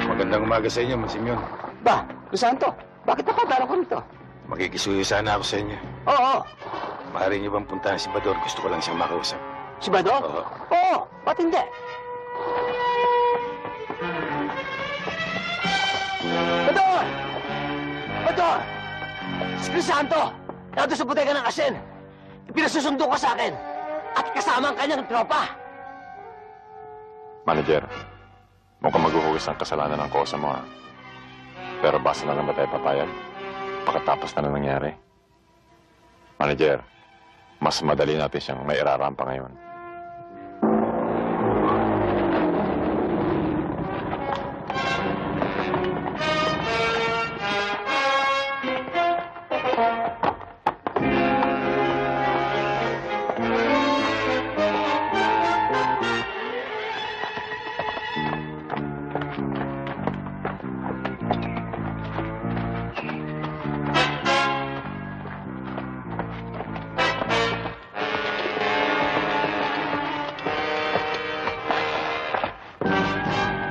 Magandang umaga sa inyo, Mang Simeon. Ba, Crisanto, bakit napadala ko rito? Makikisuyo sana ako sa inyo. Oo. Maaari niyo bang puntahan si Bador? Gusto ko lang siyang makausap. Si Bador? Oo. Oo, ba't hindi? Bador! Bador! Si Crisanto! Nandun sa butega ng asin. Pinasusundo ka sa akin. At kasama ang kanyang tropa. Manager, mukhang maghuhugis ng kasalanan ng kosa mo, ha? Pero basta na lang ba tayo papayag? Pagkatapos na nangyari. Manager, mas madali natin siyang may irarampa ngayon.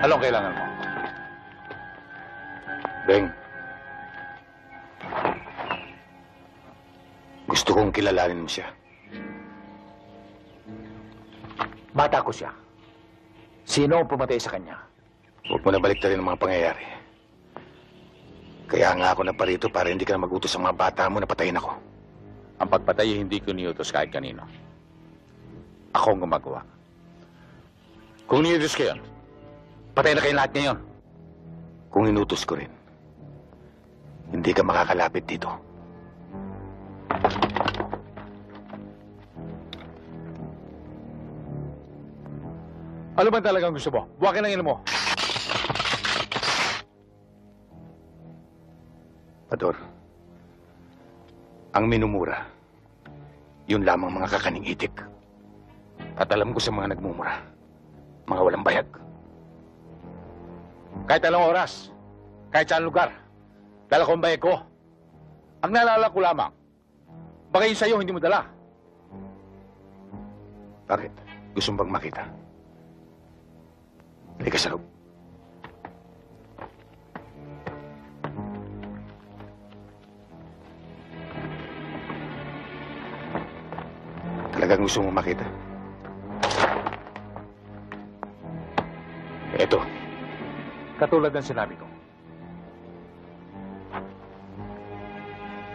Anong kailangan mo? Beng, gusto kong kilalanin mo siya. Bata ko siya. Sino ang pumatay sa kanya? Huwag mo na baliktarin ang mga pangyayari. Kaya nga ako naparito para hindi ka na mag-utos sa mga bata mo na patayin ako. Ang pagpatay ay hindi ko niutos kahit kanino. Ako ang gumagawa. Kung niutos ko yun, patay na kayo lahat ngayon. Kung inutos ko rin, hindi ka makakalapit dito. Ano ba talagang gusto mo? Buwakin ang ina mo. Pador, ang minumura, yun lamang mga kakaning itik. At alam ko sa mga nagmumura, mga walang bayag. Kahit anong oras, kahit saan lugar, dala ko ang bayag ko. Ang naalala ko lamang, baka yun sa'yo hindi mo dala. Bakit? Gusto mo bang makita? Halika sa loob. Talagang gusto mo makita? Eto. Katulad ng sinabi ko.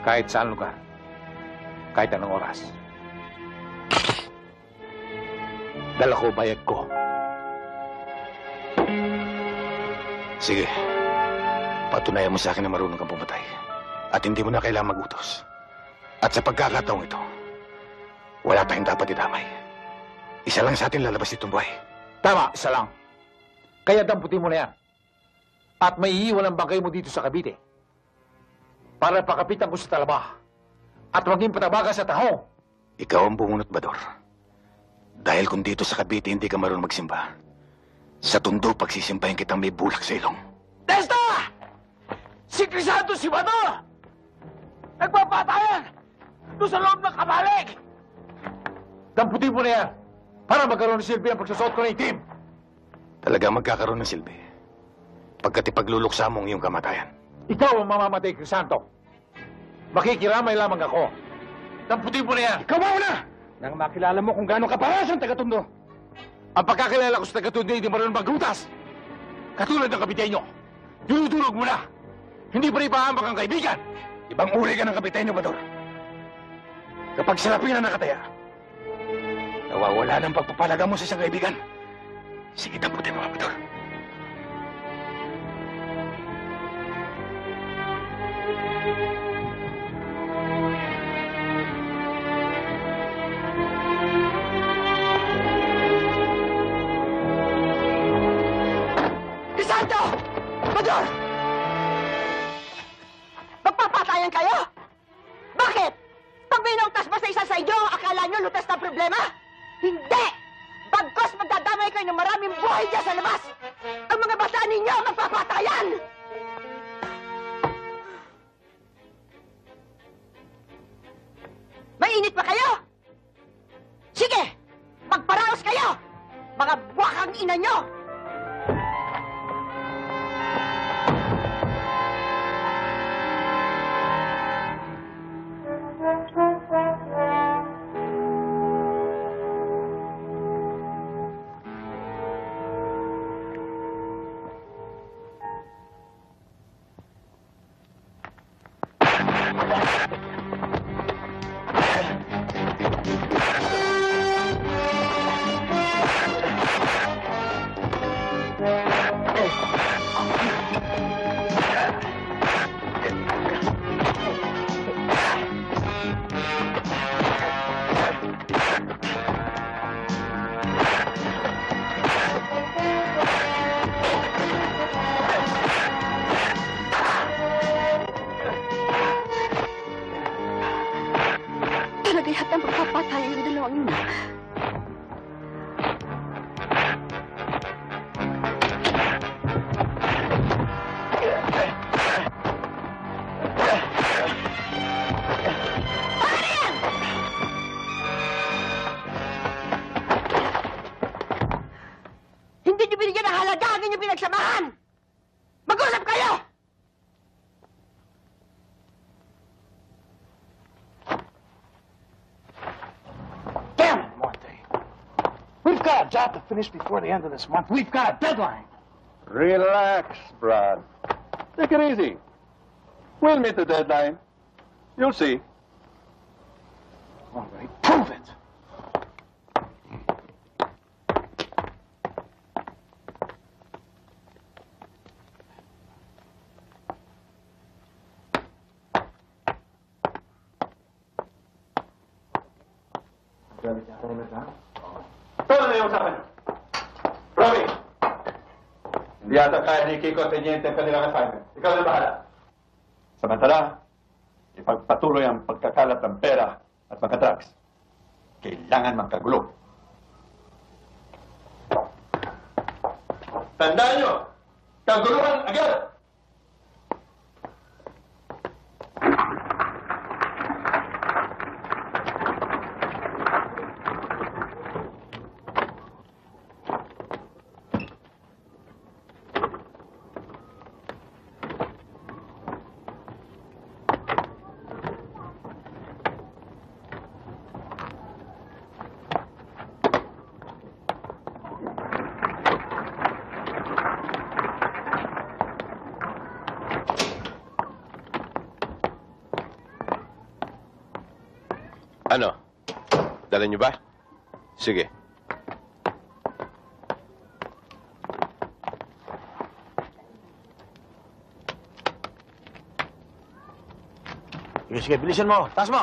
Kahit saan lugar, kahit anong oras, dala ko bayag ko. Sige. Patunayan mo sa akin na marunong kang pumatay. At hindi mo na kailangang magutos. At sa pagkakataong ito, wala tayong dapat idamay. Isa lang sa atin lalabas itong buhay. Tama, isa lang. Kaya damputin mo na yan. At may iiwan ang bangkay mo dito sa Cavite. Para pakapitan ko sa talaba. At maging patabaga sa taho. Ikaw ang bumunot, Bador. Dahil kung dito sa Cavite hindi ka marunong magsimba, sa Tondo pagsisimbahin kitang may bulak sa ilong. Testa! Si Crisanto si Bador! Nagpapatayan! Doon sa loob ng kabalik! Damputin mo na yan. Para magkaroon ng silbi ang pagsusot ko ng itim. Talagang magkakaroon ng silbi. Pagkat ipagluluksa mo ang iyong kamatayan. Ikaw ang mamamatay, Crisanto. Makikiramay lamang ako. Damputin mo na yan. Ikaw mauna! Nang makilala mo kung gaano kaparas ang taga-Tondo. Ang pagkakilala ko sa taga-Tondo hindi marunong maghutas. Katulad ng kapitenyo. Dinudurog mo na. Hindi pa rin pahambak ang kaibigan. Ibang uri ka ng kapitenyo, Bador. Kapag salapi na nakataya, nawawala ng pagpapalaga mo sa isang kaibigan. Sige, damputin mo, Bador. Crisanto! Bador! Magpapatayan kayo? Bakit? Pag may nautas ba sa isa sa inyo, akala nyo lutas na problema? Hindi! Bagkos magdadamay kayo ng maraming buhay dyan sa labas! Ang mga bata ninyo magpapatayan! Mainit pa kayo? Sige! Magparaos kayo! Mga buwakang ina nyo! Talaga yata magpapatay yung dalawang ina. Hindi niyo binigyan ng halaga ang inyong pinagsamahan! Mag-usap kayo! Damn it, Monte. We've got a job to finish before the end of this month. We've got a deadline. Relax, Brad. Take it easy. We'll meet the deadline. You'll see. All right, prove it. Todo na yung usapan. Hindi yata kaya ni Kiko at Teniente ang kanilang assignment. Ikaw na bahala. Samantala, ipagpatuloy ang pagkakalat ng pera at mga drugs. Kailangan magkagulo. Tandaan nyo! Kaguluhan agad! Ano? Dala niyo ba? Sige. Sige, bilisan mo. Taas mo.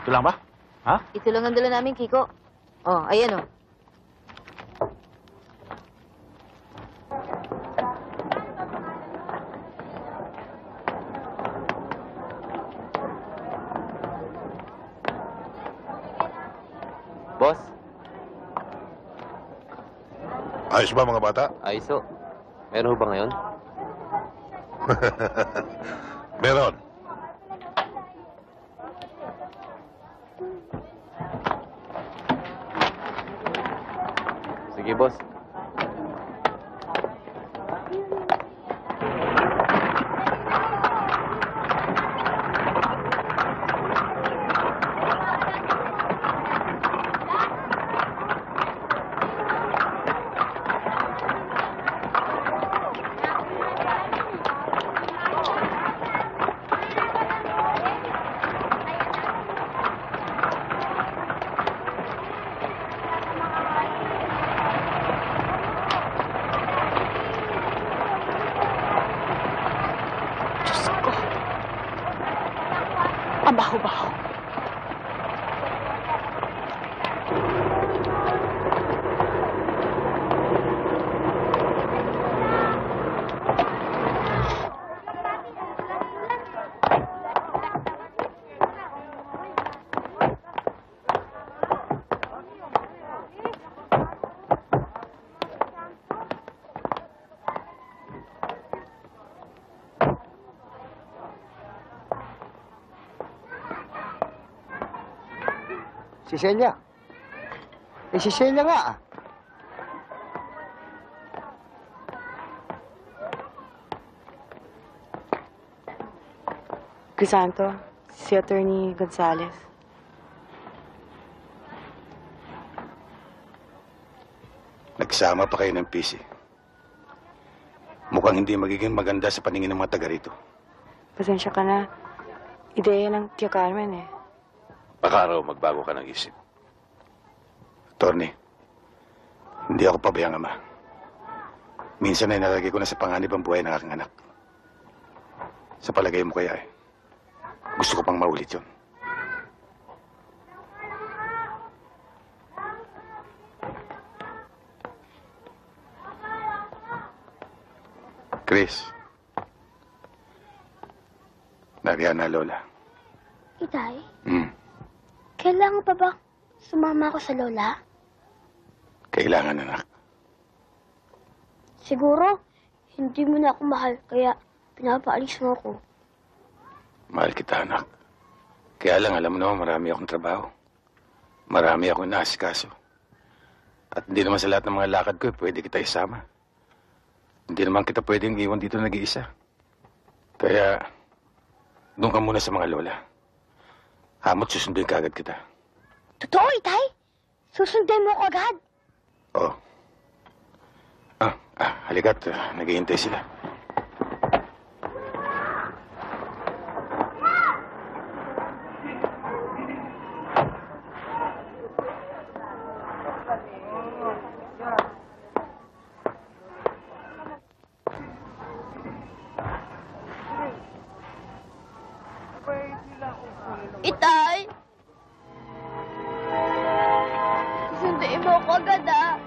Ito lang ba? Ha? Ito lang ang dala namin, Kiko. Oh, ayan oh. Boss, Ayos ba mga bata? ayos ho. Meron ho ba ngayon? Meron. Sige, boss. Ang baho-baho. Si Celia. Si Celia nga. Crisanto, si Attorney Gonzales. Nagsama pa kayo ng PC. Mukhang hindi magiging maganda sa paningin ng mga taga rito. Pasensya ka na. Ideya ng Tia Carmen eh. Baka raw magbago ka ng isip. Attorney, hindi ako pabayang ama. Minsan ay nalagay ko na sa panganib ang buhay ng aking anak. Sa palagay mo kaya gusto ko pang maulit yun. Chris. Nariyan na, Lola. Itay, kailangan pa ba sumama ako sa lola? Kailangan, anak. Siguro, hindi mo na ako mahal, kaya pinapaalis mo ako. Mahal kita, anak. Kaya lang, alam mo naman, marami akong trabaho. Marami akong naasikaso. At hindi naman sa lahat ng mga lakad ko, pwede kita isama. Hindi naman kita pwedeng iwan dito nag-iisa. Kaya, doon ka muna sa mga lola. Hamot susunduin ka agad kita. Totoo, Itay? Susundin mo ako agad? Oo. Halika't, naghihintay sila. Itay? Sunduin mo ako agad, ah.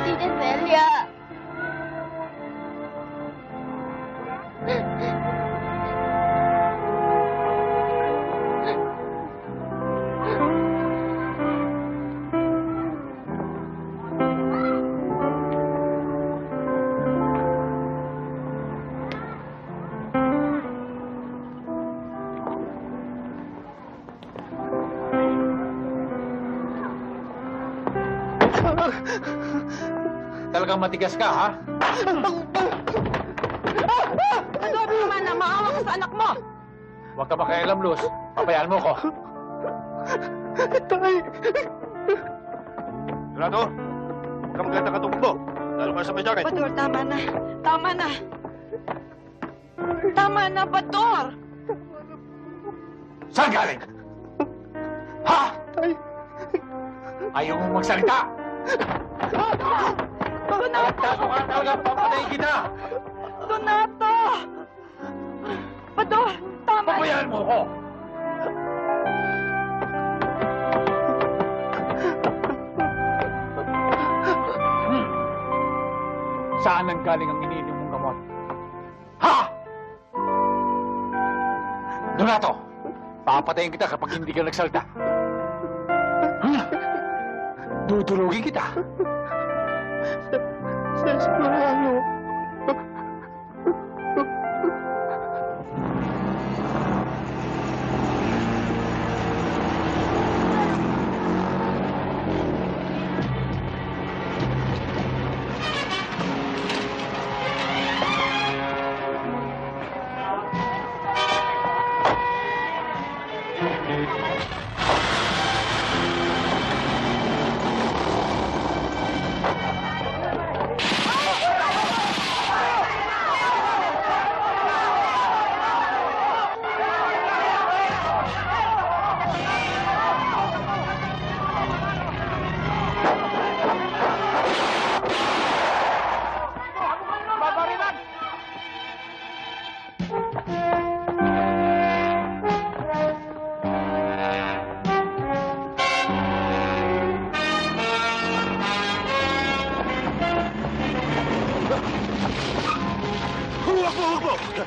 Tita Celia. Talagang matigas ka, ha? Sabi naman na maawa ka sa anak mo! Huwag ka makialam, Luz. Pabayaan mo ko. Tay! Grado, huwag ka maganda katumbo. Lalo ka sa may-jacket. Bador, tama na. Tama na. Tama na, Bador! Saan galing? Ha? Ayaw mong magsalita? Donato ka talaga, papatayin kita! Donato! Bador, tama na. Pabayaan mo ko! Saan ang galing ang iniinom mong gamot? Ha? Donato, papatayin kita kapag hindi ka nagsalita. Dudurugin kita. Desperado.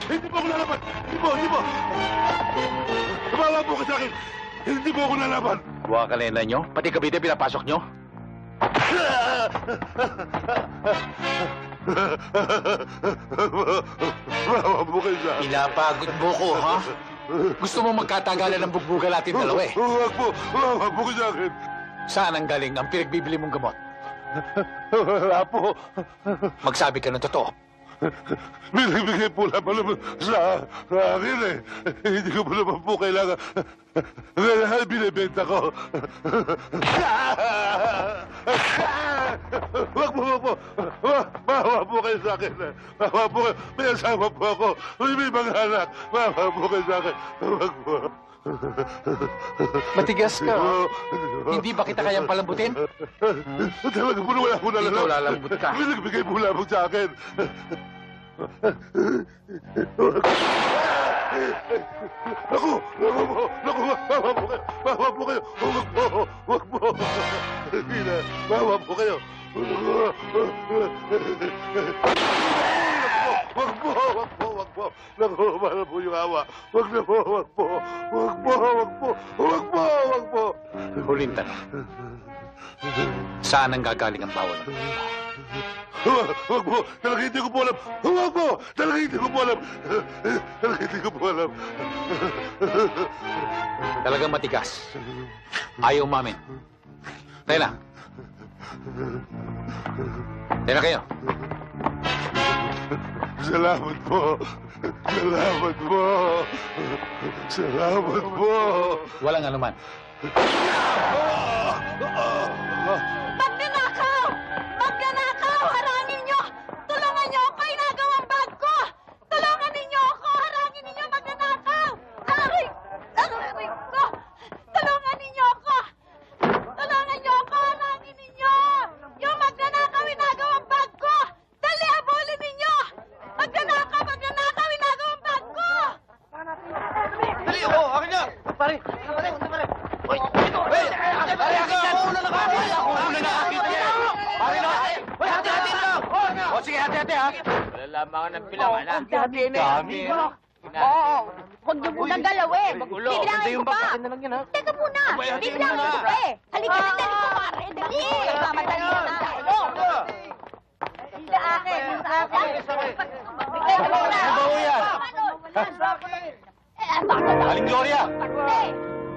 Hindi mo ako lalaban! Hindi mo! Bawa po ka sa akin! Hindi mo ako lalaban! Buha ka na nyo? Pati Cavite pinapasok nyo? Bawa po kayo sa akin! Pinapagod mo ko, ha? Gusto mo magkatagalan ng bugbugan natin dalawa eh. Huwag po! Bawa po kayo sa akin! Saan ang galing ang pinagbibili mong gamot? Wala po! Magsabi ka ng totoo. Binibigay po naman sa akin eh. Hindi ko pa naman po kailangan. Kailangan binibenta ko. Wag po. Bawa po kayo sa akin. Bawa po kayo. May asawa po ako. May mga anak. Bawa po kayo sa akin. Wag po. Matigas ka. Hindi ba kita kayang palambutin? Talaga po wala po nalalambot. Dito lalambot ka. Binagbigay po lamang sa akin. Naku, bawa po kayo. Wag po. Hindi na, bawa po kayo. Wag po. Naku, para po yung awa. Wag po. Huling tanong. Saan ang gagaling ang bawal ng Wag po! Talaga hindi ko po alam! Wag po! Talaga hindi ko po alam! Talagang matigas. Ayaw umamin. Tayo lang. Tayo na kayo. Salamat po! Walang anuman. Magnanakaw! Magnanakaw! Harangin nyo! Tulungan nyo ako! Inagawang bag ko! Tulungan ninyo ako! Harangin ninyo! Magnanakaw! Aray ko! Tulungan ninyo ako! sige, hati-hati ha. Wala lamang ka ng bilang, anak. Hati-hatiin eh. Dami. Oo. Huwag niyo munang galawin. Magulo. Bibilangin ko pa. Akin na lang yan ha. Teka muna. Abay, hatiin Bibilangin mo ko na. pa eh. Halika na, dali ko pare. Dali. Mamadali na tayo. Sa akin. Sa akin. Bigay mo na. Ano ba ho yan? Aling Gloria!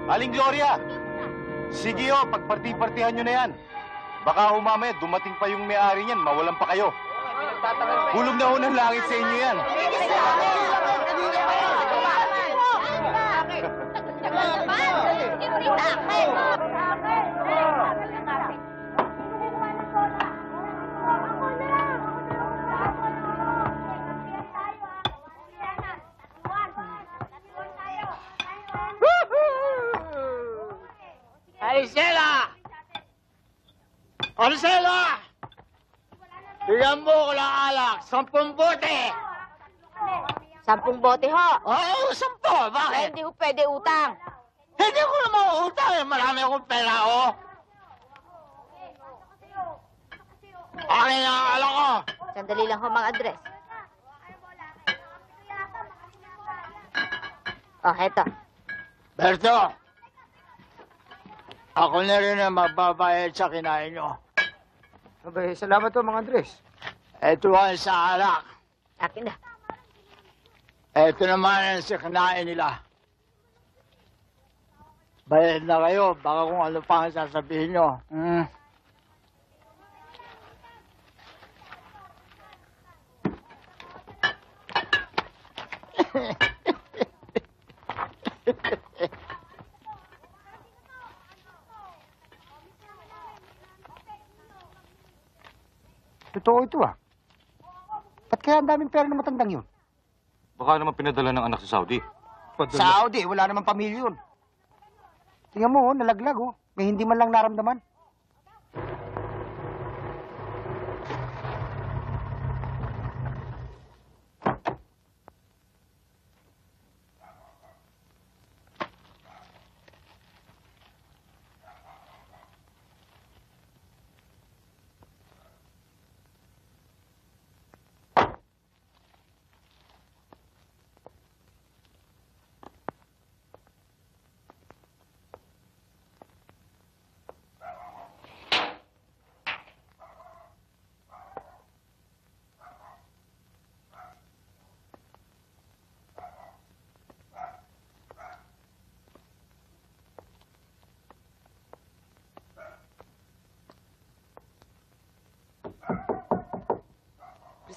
Aling Gloria! Sige ho, pagparti-partihan nyo na yan. Baka umamaya, dumating pa yung may-ari niyan, mawalan pa kayo. Hulog na ho ng langit sa inyo yan. Arisela! Arisela! Bigyan mo ko ng alak, 10 bote! 10 bote ho. Oo, 10. Bakit? Ay, hindi ho pwede utang. Hindi ko naman utang eh. Marami akong pera, oh. Akin ang alak ko. Sandali lang ho mga address. Oh, eto. Berto, ako na rin ang magbabayad sa kinain nyo. Abay, salamat po, mga Andres. Ito ang sa alak. Akin na. Ito naman ang sa kinain nila. Bayad na kayo, baka kung ano pa ang sasabihin nyo. Totoo ito ah. Ba't kaya ang daming pera ng matandang yun? Baka naman pinadala ng anak sa Saudi. Saudi, wala namang pamilya yun. Tingnan mo, nalaglag oh. May hindi man lang naramdaman.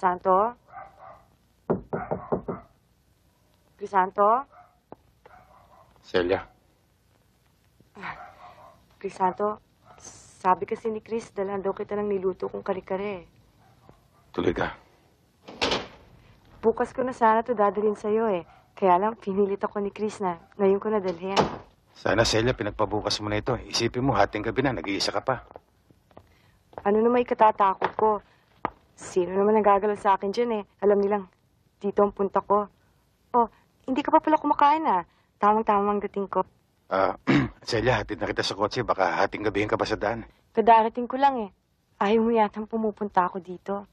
Crisanto? Crisanto? Celia, Crisanto, sabi kasi ni Chris, dalhan daw kita ng niluto kong kare-kare. tuloy ka. Bukas ko na sana to dadalhin sa'yo eh. Kaya lang, pinilit ako ni Chris na ngayon ko na dalhin. Sana, Celia, pinagpabukas mo na ito. Isipin mo, hating gabi na, nag-iisa ka pa. Ano na may katatakot ko? Sino naman nagagalaw sa akin dyan eh? Alam nilang, dito ang punta ko. Oh, hindi ka pa pala kumakain ah. Tamang-tamang dating ko. Celia, hatid na kita sa kotse. Baka hating gabihin ka pa sa daan. Kadarating ko lang eh. Ayaw mo yatang pumupunta ako dito.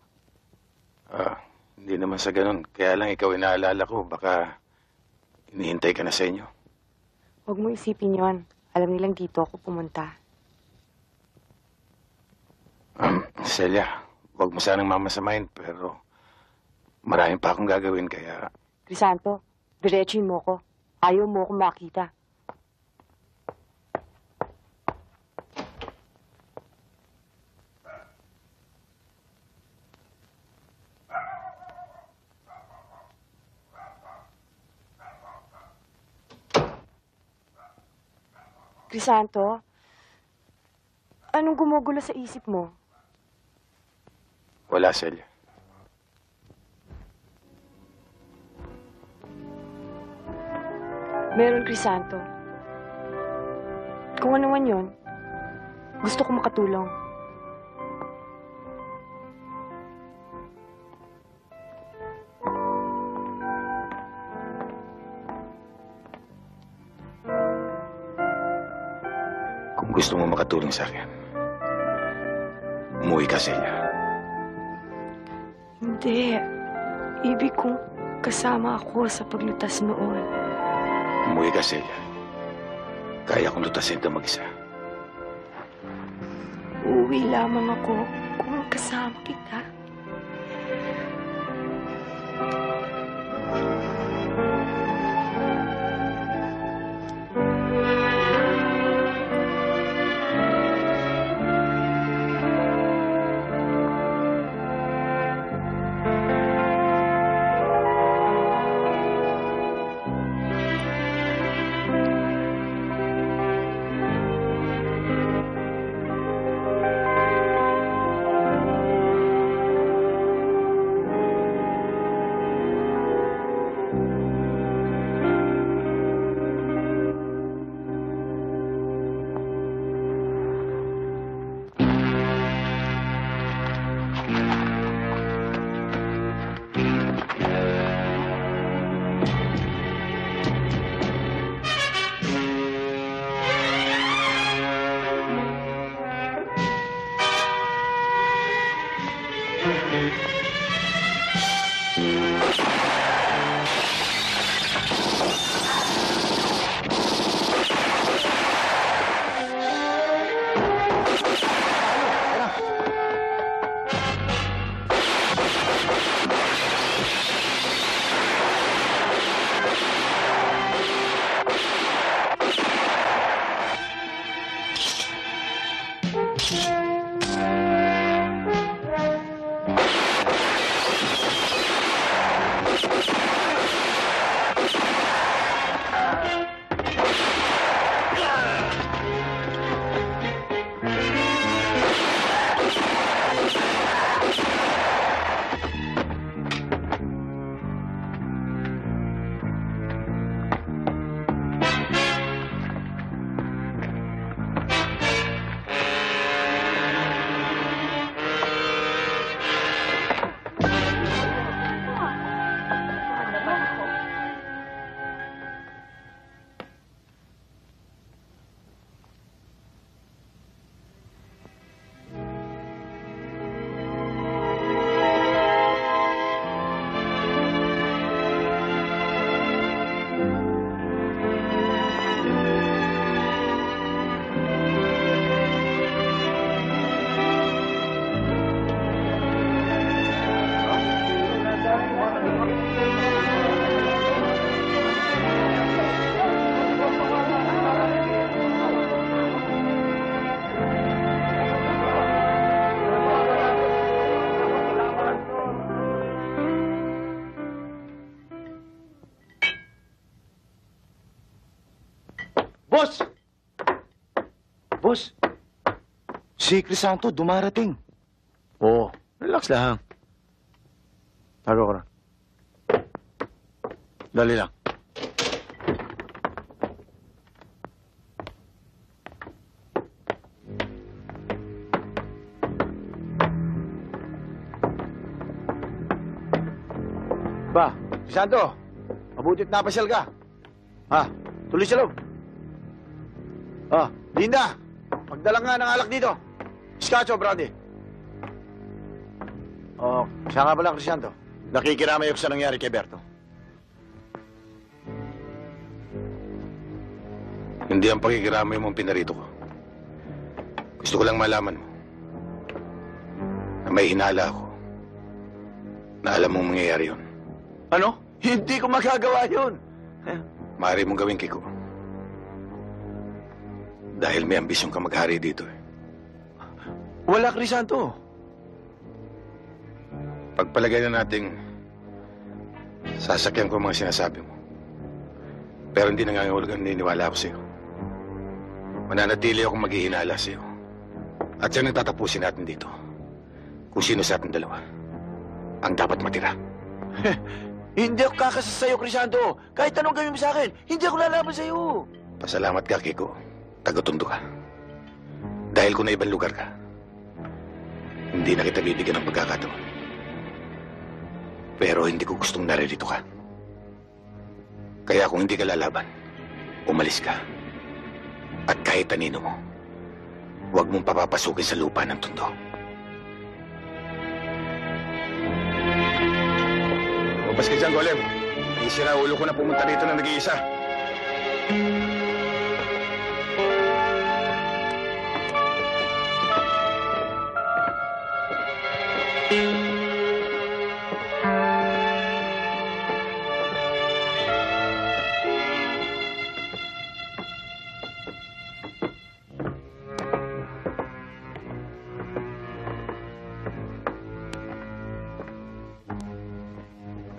Hindi naman sa ganun. Kaya lang ikaw inaalala ko. Baka inihintay ka na sa inyo. Huwag mo isipin yon. Alam nilang dito ako pumunta. Celia, huwag mo sanang mamasamain. Pero maraming pa akong gagawin kaya... Crisanto, diretsuhin mo ko. Ayaw mo akong makita. Crisanto, anong gumugulo sa isip mo? Wala, Celia. Meron, Crisanto. Kung ano man yun, gusto ko makatulong. Kung gusto mo makatulong sa akin, umuwi ka, Celia. Hindi. Ibig kong kasama ako sa paglutas noon. Umuwi ka, Celia. Kaya kong lutasin ka mag-isa. Uuwi lamang ako kung kasama kita. Boss! Boss! Si Crisanto dumarating. Oo, relax lang. Tago ko na. Dali lang. Ba, Crisanto, mabutit napasyal ka. Ha, tuloy sa loob. Ah, Linda, magdala nga ng alak dito. Scotch o brandy? Oh, siya nga pala, Crisanto. Nakikiramay ako sa nangyari kay Berto. Hindi ang pakikiramay mo ang pinarito ko. Gusto ko lang malaman mo na may hinala ako na alam mong mangyayari yun. Ano? Hindi ko magagawa yun. Maaari mong gawin, Kiko. Dahil may ambisyon ka maghari dito eh. Wala, Crisanto. Pagpalagay na nating sasakyan ko ang mga sinasabi mo. Pero hindi nangangahulugan naniniwala ako sa'yo. Mananatili akong maghihinala sa'yo. At yan ang tatapusin natin dito. Kung sino sa ating dalawa ang dapat matira. Hindi ako kakasa sa'yo, Crisanto. Kahit anong gawin mo sa akin, hindi ako lalaban sa'yo. Pasalamat ka, Kiko. Tagutondo ka. Dahil kung na ibang lugar ka, hindi na kita bibigyan ng pagkakataon. Pero hindi ko gustong naririto ka. Kaya kung hindi ka lalaban, umalis ka. At kahit anino mo, huwag mong papapasukin sa lupa ng Tondo. Labas ka dyan, Golem. Isira ulo ko na pumunta dito na nag-iisa.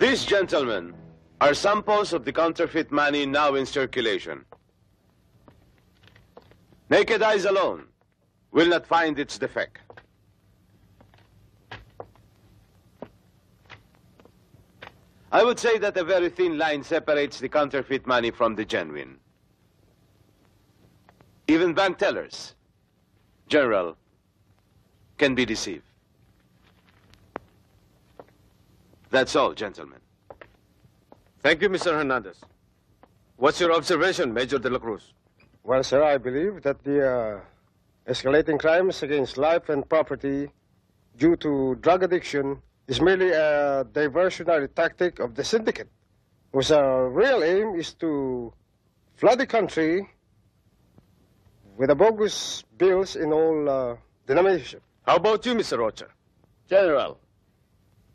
These gentlemen are samples of the counterfeit money now in circulation. Naked eyes alone will not find its defect. I would say that a very thin line separates the counterfeit money from the genuine. Even bank tellers, General, can be deceived. That's all, gentlemen. Thank you, Mr. Hernandez. What's your observation, Major de la Cruz? Well, sir, I believe that the escalating crimes against life and property due to drug addiction is merely a diversionary tactic of the syndicate, whose real aim is to flood the country with the bogus bills in all denominations. How about you, Mr. Rocha? General,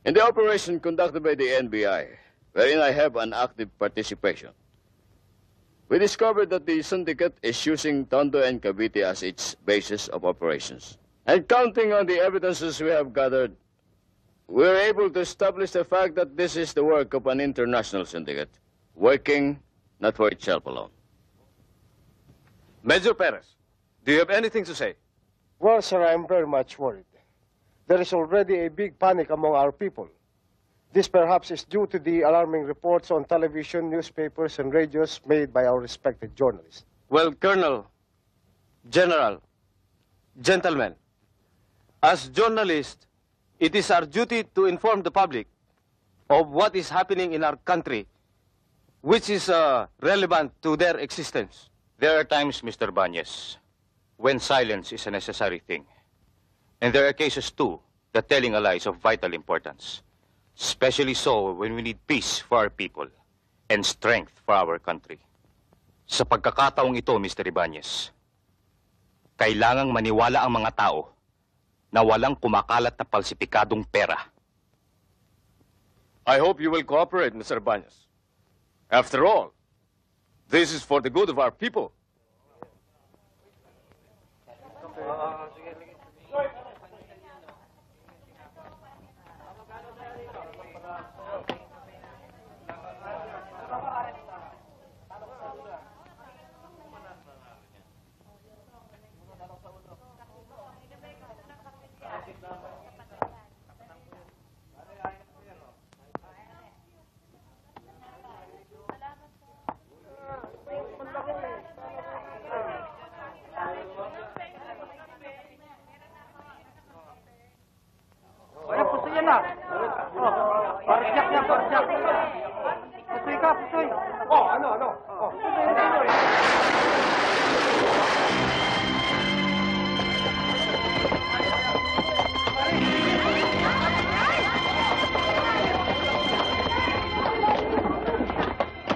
in the operation conducted by the NBI, wherein I have an active participation, we discovered that the syndicate is using Tondo and Cavite as its basis of operations. And counting on the evidences we have gathered, we are able to establish the fact that this is the work of an international syndicate, working not for itself alone. Major Perez, do you have anything to say? Well, sir, I'm very much worried. There is already a big panic among our people. This perhaps is due to the alarming reports on television, newspapers, and radios made by our respected journalists. Well, Colonel, General, gentlemen, as journalists, it is our duty to inform the public of what is happening in our country, which is relevant to their existence. There are times, Mr. Banyes, when silence is a necessary thing. And there are cases, too, that telling a lie is of vital importance. Especially so when we need peace for our people and strength for our country. Sa pagkakataong ito, Mr. Ibanez, kailangang maniwala ang mga tao na walang kumakalat na palsipikadong pera. I hope you will cooperate, Mr. Banyas. After all, this is for the good of our people.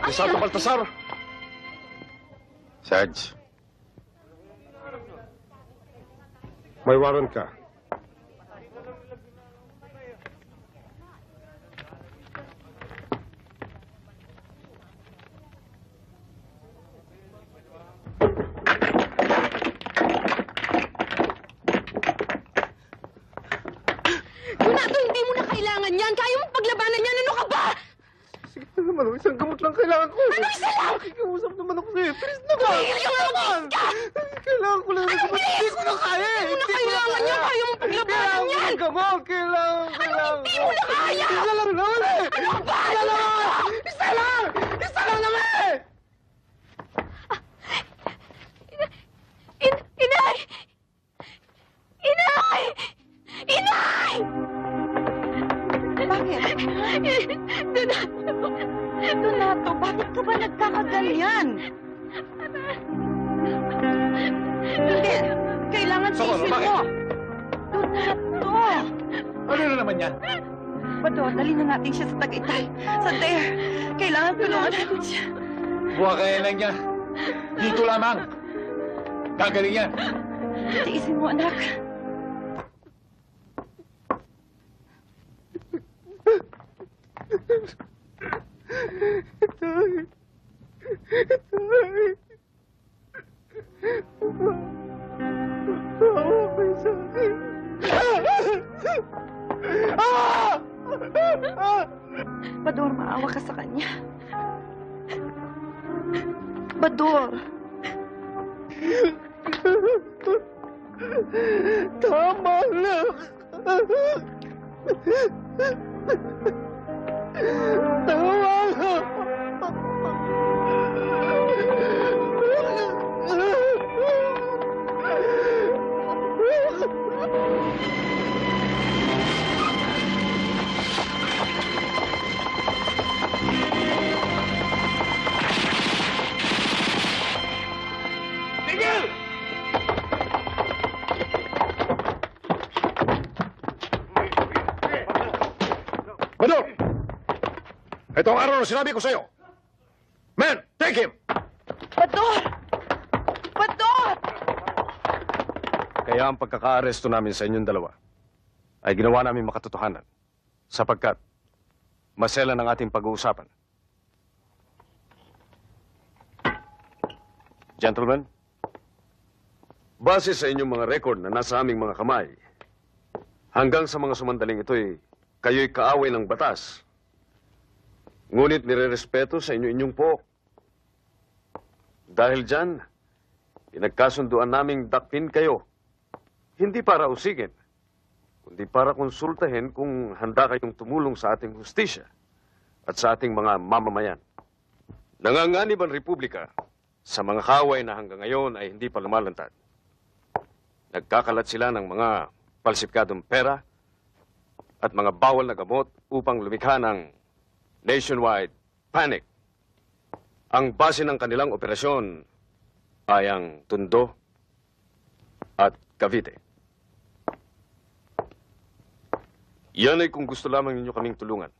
Santo Baltasar! Sarge, may warrant ka. Donato, hindi mo na kailangan yan. Kaya mo paglabanan yan. Ano ka ba? Sige na naman, isang gamot lang kailangan ko. Ano isa lang? Nakikiusap naman ako sa'yo. Please naman. Tumigil ka nga, mag-is ka! Kailangan ko lang ng gamot. Hindi ko na kaya. Hindi mo na kailangan yan. Kaya mo paglabanan yan. Kailangan ko ng gamot. Kailangan. Hindi mo na kaya! Isa lang naman. Ano ka ba? Isa lang! Isa lang! Isa lang naman! Inay! Inay! Inay! Bakit? Donato, bakit ka ba nagkakaganyan? Hindi, kailangan Socorro, tiisin bakit? mo. Donato! Ano na naman yan? Bador, dali na natin siya sa Tagaytay. Sa Dare. Kailangan tulungan natin siya. Buha kaya lang niya. Dito lamang. Gagaling yan. Tiisin mo, anak. Bador, maawa ka sa kanya. Bador. Tama na. Tama na. Tigil! Bador! Ito ang araw na sinabi ko sa'yo. Men, take him! Bador! Bador! Kaya ang pagkaka-aresto namin sa inyong dalawa ay ginawa namin makatotohanan sapagkat masela ng ating pag-uusapan. Gentlemen, base sa inyong mga record na nasa aming mga kamay, hanggang sa mga sumandaling ito'y kayo'y kaaway ng batas. Ngunit nirerespeto sa inyong po. Dahil dyan, pinagkasunduan naming dakpin kayo. Hindi para usigin, kundi para konsultahin kung handa kayong tumulong sa ating hustisya at sa ating mga mamamayan. Nanganganib ang Republika sa mga kaaway na hanggang ngayon ay hindi pa lumalantad. Nagkakalat sila ng mga palsipikadong pera at mga bawal na gamot upang lumikha ng nationwide panic. Ang base ng kanilang operasyon ay ang Tondo at Cavite. Yan ay kung gusto lamang ninyo kaming tulungan.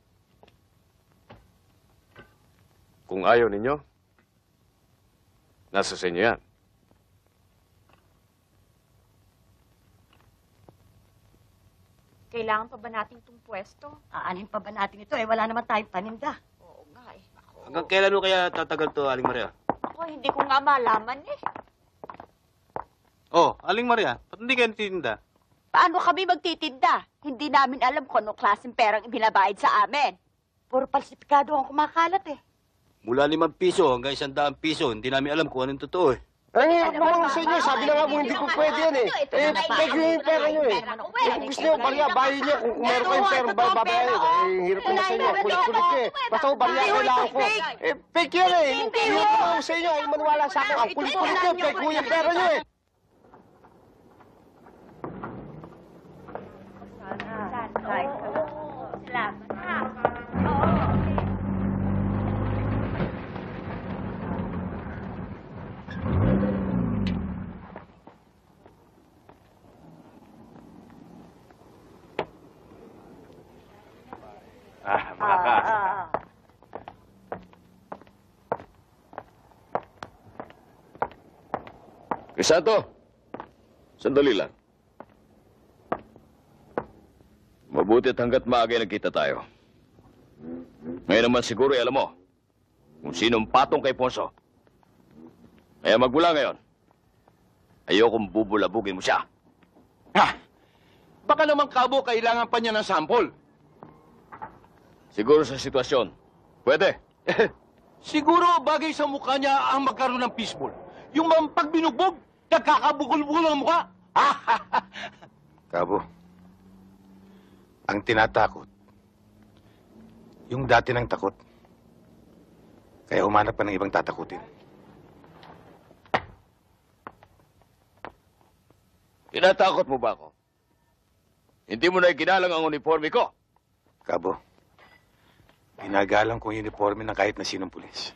Kung ayaw ninyo, nasa sa inyo yan. Kailangan pa ba natin itong pwesto? Aanin pa ba natin ito? Wala naman tayong paninda. Oo nga eh. Hanggang kailan mo kaya tatagal to, Aling Maria? Ako, hindi ko nga malaman eh. Oh, Aling Maria, ba't hindi kayo natitinda? Paano kami magtitinda? Hindi namin alam kung anong klaseng perang ibinabayad sa amin. Puro palsipikado ang kumakalat eh. Mula 5 piso hanggang 100 piso, hindi namin alam kung anong totoo eh. Ay, naman sa inyo, sabi na nga mo hindi ko pwede yan eh. Pwede yung pera nyo eh. Kung gusto nyo, barya, bayin nyo. Kung meron kayong pera, babayayin. Hirap naman sa inyo, kulit-kulit nyo eh. Basta ko, barya, kailangan ko. Fake yan eh. Hirap naman sa inyo, ay maniwala sa akin. Ang kulit-kulit nyo, fake ko yung pera nyo eh. Salamat ha. Mga ka. Crisanto, sandali lang. Mabuti at hanggat maaga ay nagkita tayo. Ngayon naman siguro ay alam mo kung sinong patong kay Ponso. Kaya magmula ngayon, ayokong bubulabugin mo siya. Baka naman, Kabo, kailangan pa niya ng sample. Siguro sa sitwasyon, pwede. Siguro bagay sa mukha niya ang magkaroon ng fishbowl. Yung mga pag binugbog, nagkakabukol-bukol ang mukha. Kabo, ang tinatakot, yung dati ng takot. Kaya humanap ka ng ibang tatakutin. Tinatakot mo ba ako? Hindi mo na ikinalang ang uniforme ko. Kabo, ginagalang ko yung uniforme ng kahit na sinong pulis.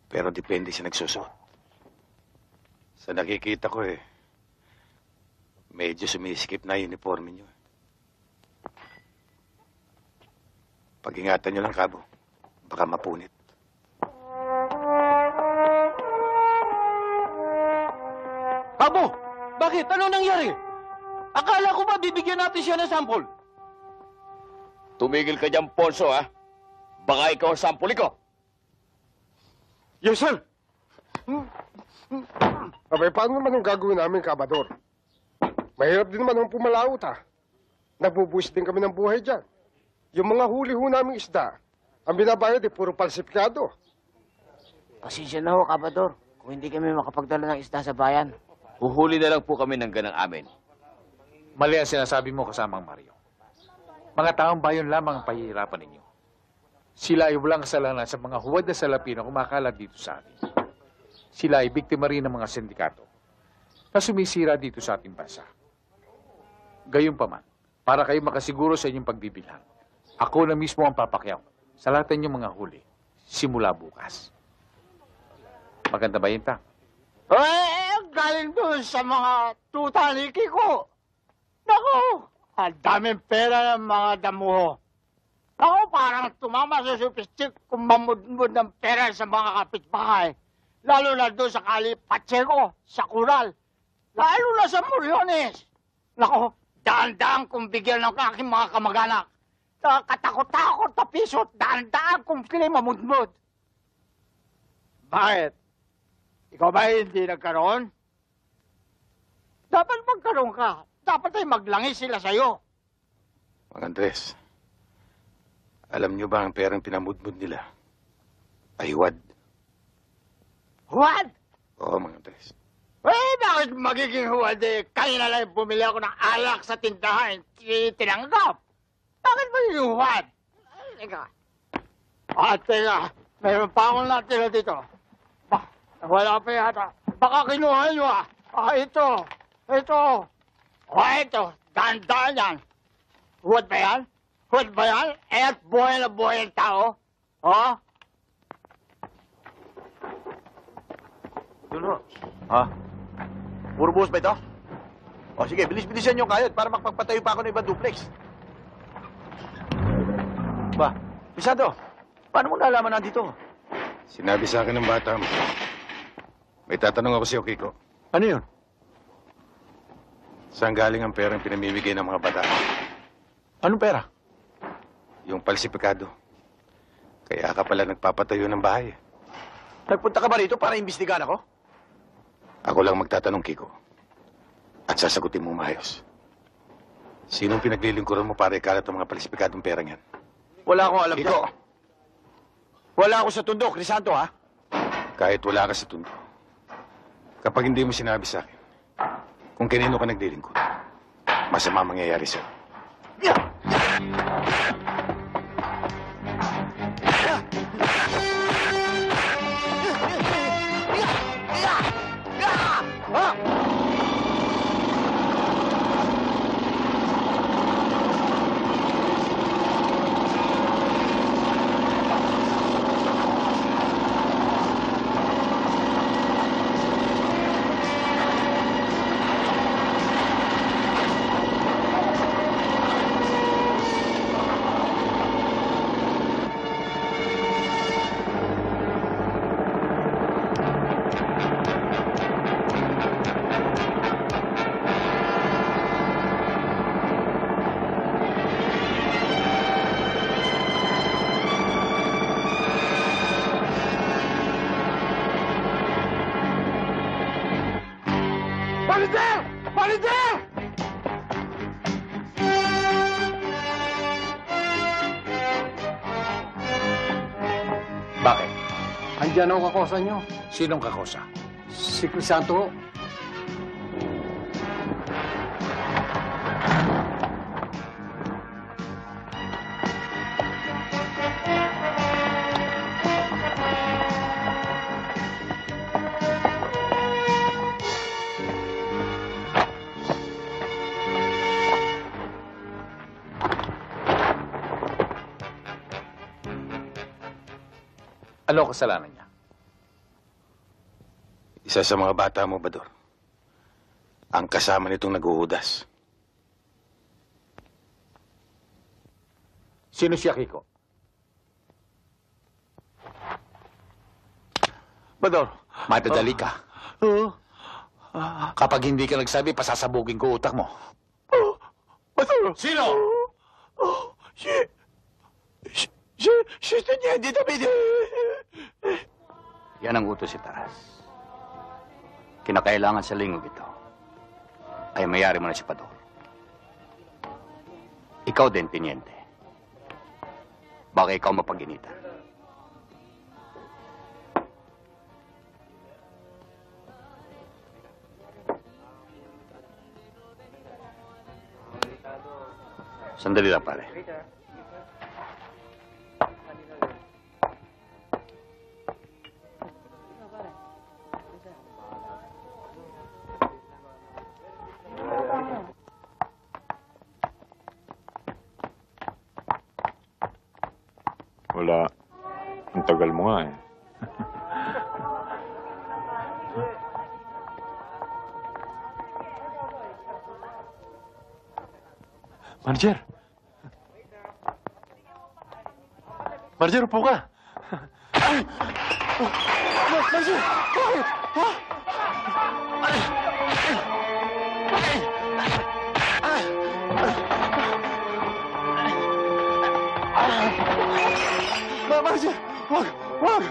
Pero depende sa nagsusuot. Sa nakikita ko medyo sumisikip na yung uniforme nyo. Pag-ingatan nyo lang, Kabo. Baka mapunit. Kabo! Bakit? Ano nangyari? Akala ko ba bibigyan natin siya ng sample? Tumigil ka dyan, Ponso, ha? Baka ikaw ang sampuli ko. Yes, sir. Abay, paano naman ang gagawin namin, Kabador? Mahirap din naman ang pumalaot, ha? Nagbubuwis din kami ng buhay dyan. Yung mga huli ho naming isda, ang binabayad ay puro palsipikado. Pasensya na ho, Kabador, kung hindi kami makapagdala ng isda sa bayan. Huhuli na lang po kami ng ganang amin. Mali ang sinasabi mo kasamang Mario. Mga taong bayan lamang ang pahihirapan ninyo. Sila ay walang kasalanan sa mga huwad na salapi na kumakalat dito sa atin. Sila ay biktima rin ng mga sindikato na sumisira dito sa ating bansa. Gayunpaman, para kayo makasiguro sa inyong pagbibilhan, ako na mismo ang papakyaw sa lahat ng mga huli simula bukas. Maganda ba yun, Tang? Galing doon sa mga tutaliki ko. Naku, ang daming pera ng mga damuho. Ako parang tumama sa supistik kung mamudmud ng pera sa mga kapitbahay. Lalo na doon sa Kali Pacheco, sa Kural. Lalo na sa Moriones. Naku, daan-daan kung bigyan ng aking mga kamag-anak. Katakot-takot na piso, daan-daan kung kini mamudmud. Bakit? Ikaw ba hindi nagkaroon? Dapat magkaroon ka. Dapat ay maglangis sila sa'yo. Mang Andres, alam nyo ba ang perang pinamudmud nila ay huwad? Huwad? Oo, Mang Andres. Bakit magiging huwad eh? Kanina lang bumili ako ng alak sa tindahan. Tinanggap. Bakit magiging huwad? Teka. Teka. Mayroon pa akong natira dito. Wala pa yata. Baka kinuha nyo ito. Ito. Ito. Ganda yan. Huwad ba yan? Huwad ba yan? At buhay na buhay ang tao. Dulo. Ha? Puro buhos ba ito? O sige, bilis-bilisan yung kayod para makapagpatayo pa ako ng ibang duplex. Ba, Pisado, paano mo nalaman nandito? Sinabi sa akin ng bata mo. May tatanong ako sa'yo, Kiko. Ano yun? Saan galing ang perang pinamimigay ng mga bata? Anong pera? Yung palsipikado. Kaya ka pala nagpapatayo ng bahay. Nagpunta ka ba rito para imbestigahan ako? Ako lang magtatanong, Kiko. At sasagutin mo maayos. Sinong pinaglilingkuran mo para ikalat ang mga palsipikadong perang yan? Wala akong alam Kiko! dyan. Wala ako sa tundo, Crisanto, ha? Kahit wala ka sa tundo. Kapag hindi mo sinabi sa akin kung kanino ka naglilingkod, masama mangyayari sa'yo. Manager! Manager! Bakit? Andiyan ang kakosa nyo. Sinong kakosa? Si Crisanto. Ano kasalanan niya? Isa sa mga bata mo, Bador. Ang kasama nitong naguhudas. Sino siya, Kiko? Pador. Matadali ka. Oo. Kapag hindi ka nagsabi, pasasabugin ko utak mo. Pador. Sino? Si Teniente David. Yan ang utos si Taras. Kinakailangan sa lingog ito ay mayari mo na si Pador. Ikaw din, Teniente. Baka ikaw mapag-initan. Sandali lang, pare. Wala. Ang tagal mo nga eh. Manager! Manager, upo ka! Ay! Manager! Bakit? Ha? Manager! Wag! Wag!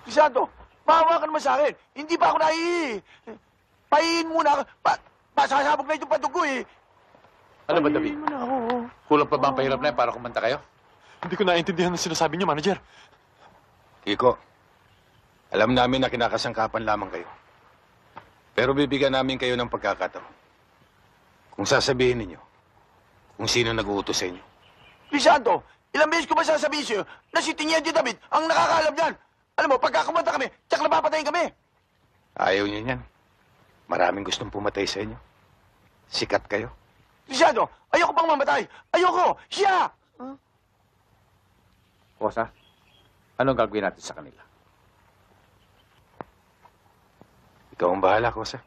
Santo, maawa ka naman sa akin. Hindi pa ako pahihin muna ako. Pasasabog na itong padugo eh. Ano ba, David? Kulang pa ba ang pahirap na yan para kumanta kayo? Hindi ko naintindihan ang sinasabi niyo, manager. Kiko, alam namin na kinakasangkapan lamang kayo. Pero bibigyan namin kayo ng pagkakataon. Kung sasabihin ninyo, kung sino nag-uutos sa inyo. Santo, ilang beses ko ba sasabihin sa'yo na si Teniente David ang nakakaalam yan? Alam mo, pagka kumanta kami, tsak napapatayin kami. Ayaw niyo niyan. Maraming gustong pumatay sa inyo. Sikat kayo. Santo, ayoko pang mamatay. Ayoko! Siya! Kosa, anong gagawin natin sa kanila? Ikaw ang bahala, Kosa.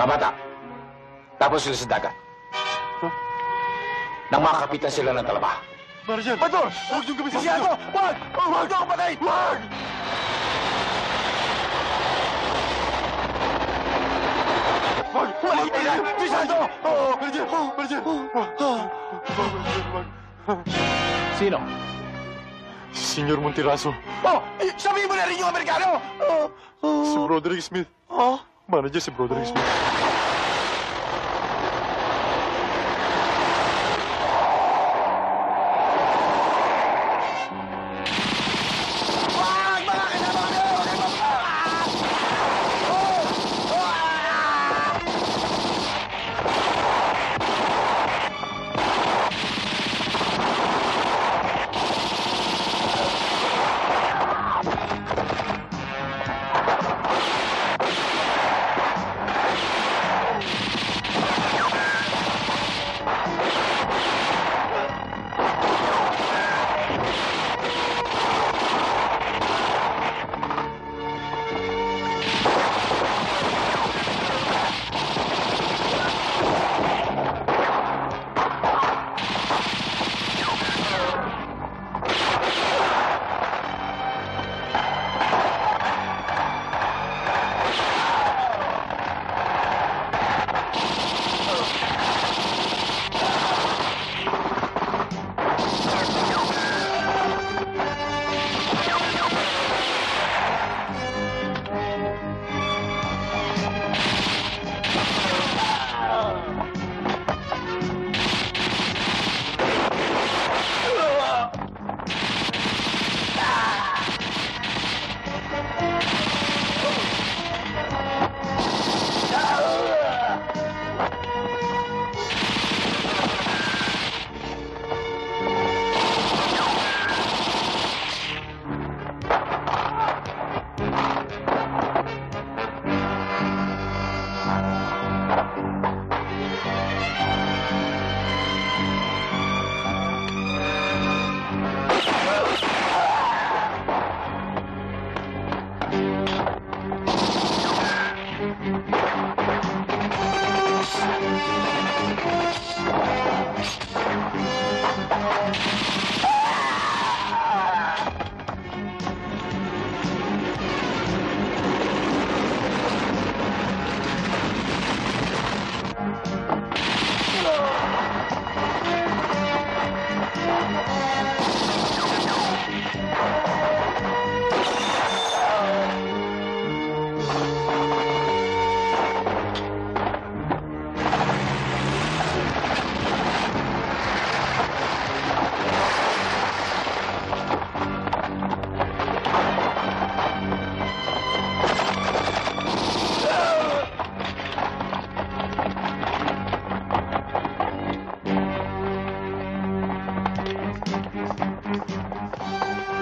Mga bata, tapos sila sa dagat. Nang makapitan sila ng talaba. Manager! Pador! Huwag niyong gawin sa Santo! Wag! Huwag niyo akong patayin! Wag! Wag! Malitin lang! Si Santo! Manager! Manager! Sino? Si Senyor Montiraso. Sabihin mo na rin yung Amerikano! Si Broderick Smith. Manager si Broderick Smith.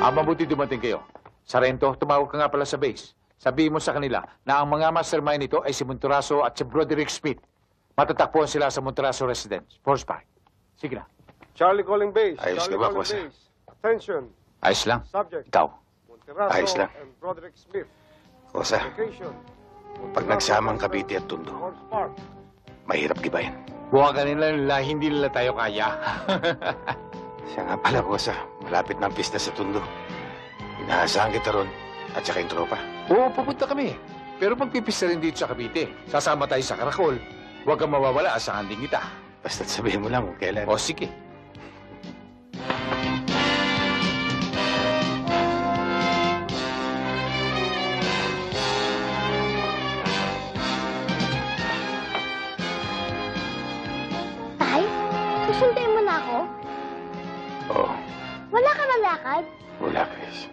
Mabuti dumating kayo. Sarento, tumawag ka nga pala sa base. Sabihin mo sa kanila na ang mga mastermind nito ay si Monteraso at si Broderick Smith. Matatakpuan sila sa Monteraso residence. Force Park. Sige na. Charlie calling base. Ayos Charlie ka ba, calling Kosa? base. Attention. Ayos lang. Subject. Ikaw. Monteraso Ayos lang. and Broderick Smith. Kosa, Location. pag nagsamang Cavite at Tondo, Force Park. mahirap gibayin. Buha ka nila, hindi nila tayo kaya. Siya nga pala, Kosa. Malapit na ang pista sa Tondo. Inaasahan kita ron at saka yung tropa. Oo, pupunta kami. Pero magpipista rin dito sa Cavite. Sasama tayo sa Karakol. Huwag kang mawawala, asahan din kita. Basta't sabihin mo lang kung kailan. O, sige. Tay, susunduin mo na ako? Oo, Wala ka ng lakad? wala, Chris.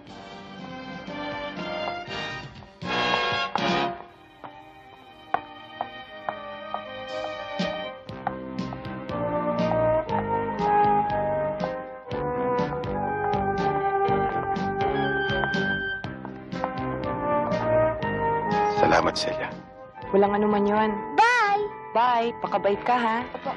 Salamat, Celia. Walang anuman yun. Bye! Bye. Pakabait ka, ha? Opo.